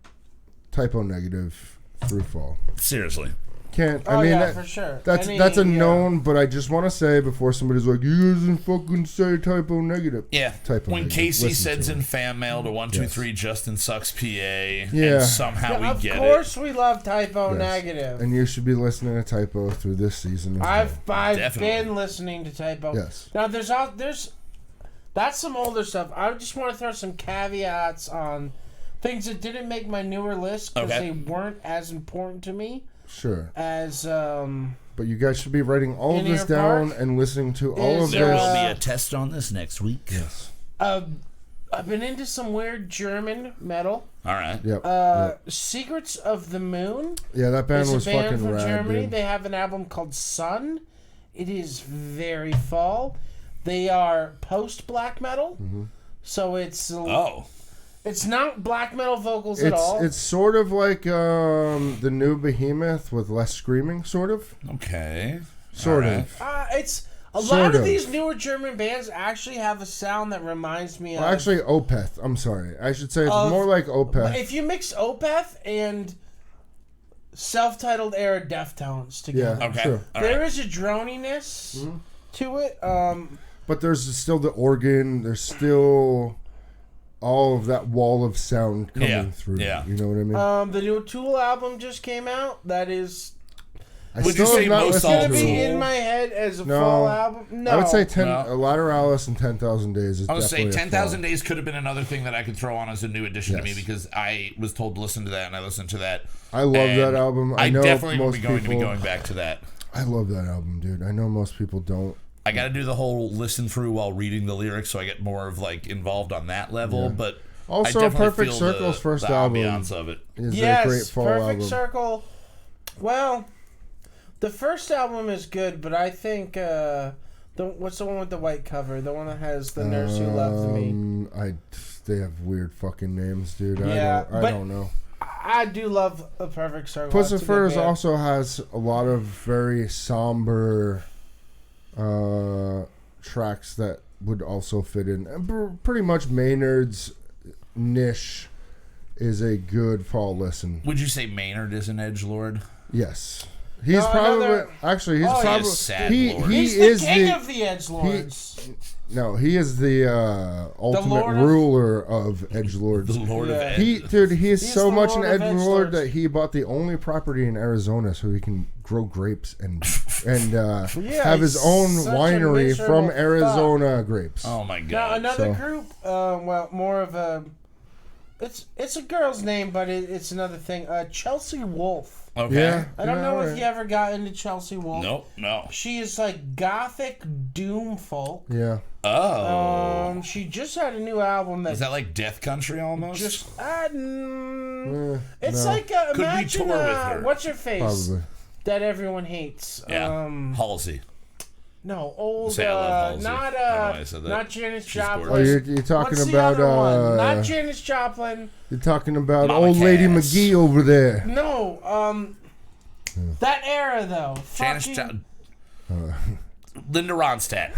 Typo Negative through fall. Seriously. Can't. Oh, I mean, yeah, for sure. That's a known, but I just want to say before somebody's like, you guys didn't fucking say Typo Negative. Yeah. Typo when Negative. Casey sends in fan mail to 123 Justin Sucks PA, and somehow we get it. Of course, we love Typo Negative. And you should be listening to Typo through this season. I've been listening to Typo. Yes. Now that's some older stuff. I just want to throw some caveats on things that didn't make my newer list because they weren't as important to me. Sure. As but you guys should be writing all of this down and listening to all of this. There will be a test on this next week. Yes. I've been into some weird German metal. All right. Yep. Secrets of the Moon. Yeah, that band was a band fucking from rad. Germany. Dude. They have an album called Sun. It is very fall. They are post black metal, so it's it's not black metal vocals at all. It's sort of like the new Behemoth with less screaming, sort of. Okay. Sort of. A lot of these newer German bands actually have a sound that reminds me of... Actually, Opeth. I'm sorry. I should say it's more like Opeth. If you mix Opeth and self-titled era Deftones together, okay. True. There is a droniness to it. But there's still the organ. There's still all of that wall of sound coming through. Yeah. You know what I mean? The new Tool album just came out. That is... Would you say most all Tool? Be in my head as a fall album? No. I would say Lateralis and 10,000 Days is I would definitely say 10,000 Days could have been another thing that I could throw on as a new addition to me because I was told to listen to that and I listened to that. I love that album. I know definitely most will be going people, to be going back to that. I love that album, dude. I know most people don't. I got to do the whole listen through while reading the lyrics so I get more of like involved on that level, but also I definitely Perfect feel Circle's first the album ambiance of it. Is a great fall Perfect album. Circle. Well, the first album is good, but I think what's the one with the white cover? The one that has the nurse who loved me. They have weird fucking names, dude. Yeah, I don't know. I do love a Perfect Circle. Puss of Furs also has a lot of very somber tracks that would also fit in. And pretty much Maynard's niche is a good fall listen. Would you say Maynard is an edgelord? Yes. He's probably actually he's the king of the edgelords. He is the ultimate ruler of edgelords. The Lord of Edge. He's so much an edgelord that he bought the only property in Arizona so he can grow grapes and have his own winery from Arizona grapes. Oh my god! Now another group, more of a. It's a girl's name, but it's another thing. Chelsea Wolfe. Okay. Yeah, I don't know if you ever got into Chelsea Wolfe. Nope, no. She is like gothic doom folk. Yeah. Oh. She just had a new album that... Is that like Death Country almost? It's like imagine tour with her. What's her face? Probably. That everyone hates. Yeah. Halsey. No, old. Say I love Halsey. Not Janis Joplin. Oh, you're talking What's about the other one? Not Janis Joplin. You're talking about Mama old Lady Cass. McGee over there. No, that era though. Janis Joplin. Linda Ronstadt.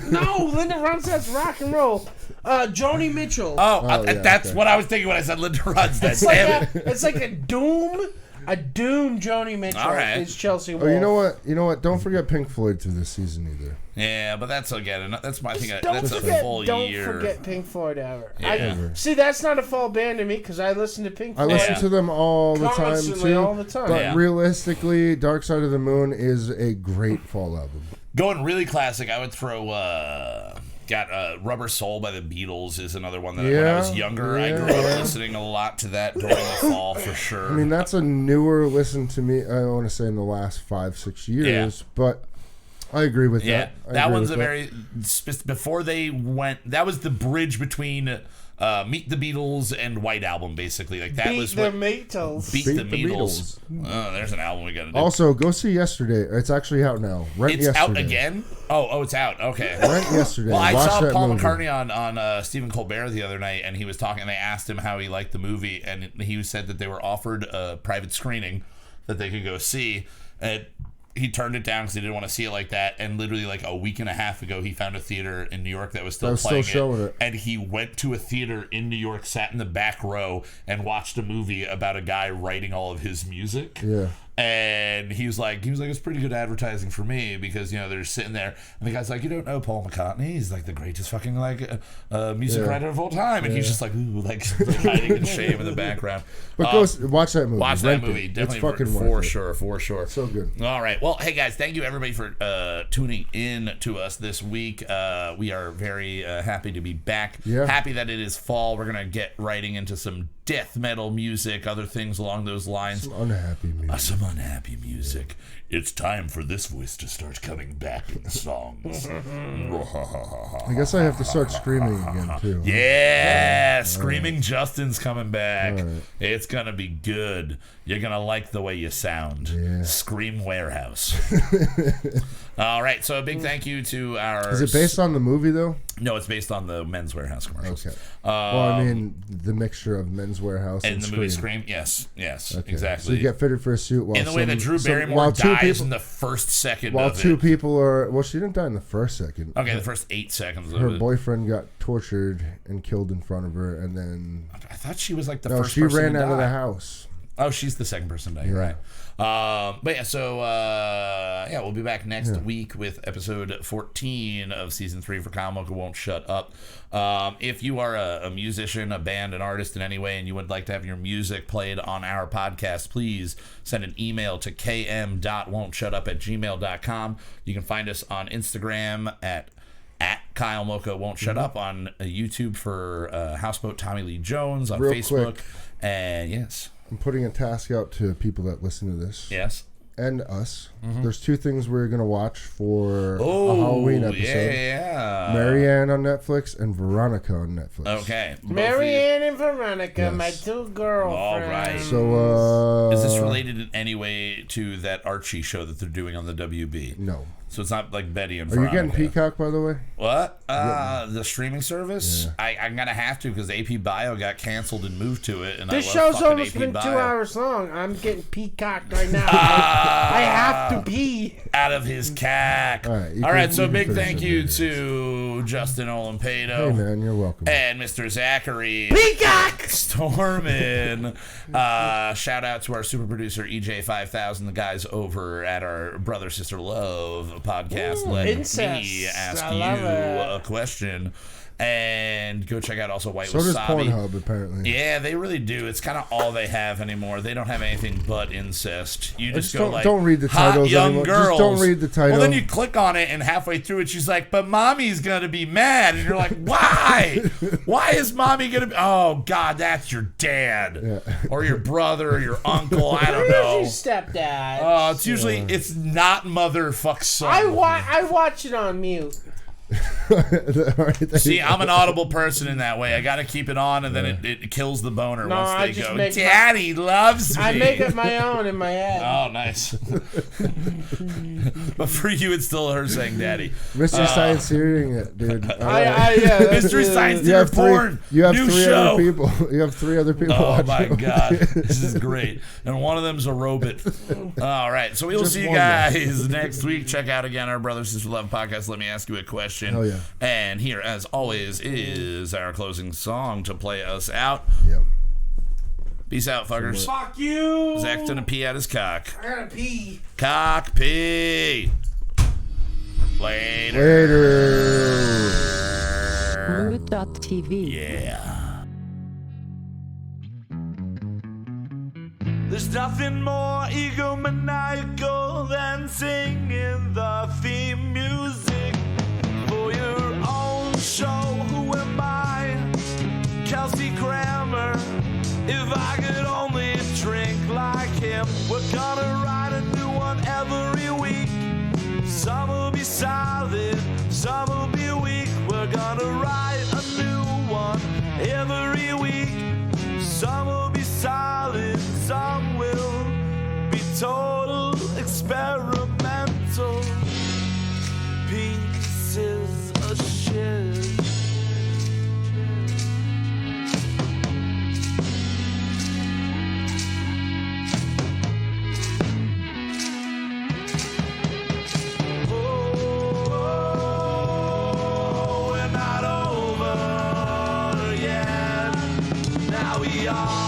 No, Linda Ronstadt's rock and roll. Joni Mitchell. That's what I was thinking when I said Linda Ronstadt. It's like a doom Joni Mitchell is Chelsea Wolfe. Oh, you know what? Don't forget Pink Floyd through this season either. Yeah, but that's my thing. That's a full year. Don't forget Pink Floyd ever. Yeah. See, that's not a fall band to me because I listen to Pink Floyd. I listen to them all the time too. All the time. But realistically, Dark Side of the Moon is a great fall album. Going really classic, I would throw Rubber Soul by the Beatles is another one that when I was younger, I grew up listening a lot to that during the fall for sure. I mean, that's a newer listen to me. I want to say in the last 5-6 years, but I agree with that. That one's before they went. That was the bridge between Meet the Beatles and White Album, basically. Like that was what Beatles. Beat the Beatles. There's an album we gotta do. Also, go see Yesterday. It's actually out now. It's out again. Oh, it's out. Okay. Rent Yesterday. Well, I Watch saw Paul movie. McCartney on Stephen Colbert the other night, and he was talking. And they asked him how he liked the movie, and he said that they were offered a private screening that they could go see. And he turned it down because he didn't want to see it like that. And literally, like a week and a half ago, he found a theater in New York that was still playing it. And he went to a theater in New York, sat in the back row, and watched a movie about a guy writing all of his music. Yeah. And he was like, it's pretty good advertising for me because they're just sitting there, and the guy's like, you don't know Paul McCartney? He's like the greatest fucking music writer of all time, and he's just like, ooh, like hiding in shame in the background. But go watch that movie. Watch that movie, definitely it's fucking for sure. So good. All right, well, hey guys, thank you everybody for tuning in to us this week. We are very happy to be back. Yeah. Happy that it is fall. We're gonna get writing into some death metal music, other things along those lines. Some unhappy music. It's time for this voice to start coming back in the songs. I guess I have to start screaming again too. Yeah, Screaming Justin's coming back. Right. It's gonna be good. You're gonna like the way you sound. Yeah. Scream Warehouse. All right, so a big thank you to our... Is it based on the movie, though? No, it's based on the Men's Warehouse commercials. Okay. Well, I mean, the mixture of Men's Warehouse and the Scream. movie Scream, yes, Okay. exactly. So you get fitted for a suit while in the way that Drew Barrymore dies in the first second while of two it. people are... Well, she didn't die in the first second. Okay, the first 8 seconds of Her it. boyfriend got tortured and killed in front of her, and then... I thought she was like the No, first she person ran to out of die. the house. Oh, she's the second person to die. You're right. But yeah, so we'll be back next week with episode 14 of season 3 for Kyle Mocha Won't Shut Up. If you are a musician, a band, an artist in any way, and you would like to have your music played on our podcast, please send an email to km.won'tshutup@gmail.com. You can find us on Instagram at Kyle Mocha Won't Shut Up, on YouTube for Houseboat Tommy Lee Jones, on Real Facebook. quick. And yes. I'm putting a task out to people that listen to this. Yes. And us. There's 2 things we're going to watch for a Halloween episode. Yeah. Marianne on Netflix and Veronica on Netflix. Okay. Marianne and Veronica, my 2 girlfriends. All right. So, is this related in any way to that Archie show that they're doing on the WB? No. So it's not like Betty and Are Veronica. you getting Peacock, by the way? What? The streaming service? Yeah. I'm going to have to because AP Bio got canceled and moved to it. And This I love show's fucking almost AP been Bio. 2 hours long. I'm getting peacocked right now. I have to pee. Out of his cack. All right, So you can big finish thank it you later. to Justin Olimpedo. Hey, man, you're welcome. And Mr. Zachary Peacock! Stormin. Shout out to our super producer EJ5000, the guys over at our Brother Sister Love podcast. Let incest. me ask I you love it. a question. And go check out also White So does Wasabi. Pornhub, apparently. Yeah, they really do. It's kind of all they have anymore. They don't have anything but incest. You just go like, don't read the hot titles young anymore. girls. Just don't read the title. Well, then you click on it, and halfway through it, she's like, "But mommy's gonna be mad," and you're like, "Why? Why is mommy gonna be?" Oh God, that's your dad, or your brother, or your uncle. I don't know. Where's your stepdad? It's usually it's not mother fuck son. I watch it on mute. See, I'm an audible person in that way. I got to keep it on, and then it kills the boner No, once I they just go, make Daddy loves me. I make it my own in my head. Oh, nice. But for you, it's still her saying daddy. Mystery Science hearing it, dude. Mystery Science Theater Porn. You have new 3 show. other people. You have 3 other people Oh watching. my God, this is great. And one of them's a robot. All right, so we will Just see you one guys next week. Check out again our Brother Sister Love podcast. Let me ask you a question. Hell yeah. And here, as always, is our closing song to play us out. Yep. Peace out, fuckers. Fuck you. Zach's gonna pee at his cock. I gotta pee. Cock pee. Later. Mood.tv. Yeah. There's nothing more egomaniacal than singing the theme music for your own show. Who am I? Kelsey Grammer. If I could only drink like him, we're gonna write a new one every week. Some will be solid, some will be weak. We're gonna write a new one every week. Some will be solid, some will be total experimental pieces of shit. Oh, we're not over yet. Now we are.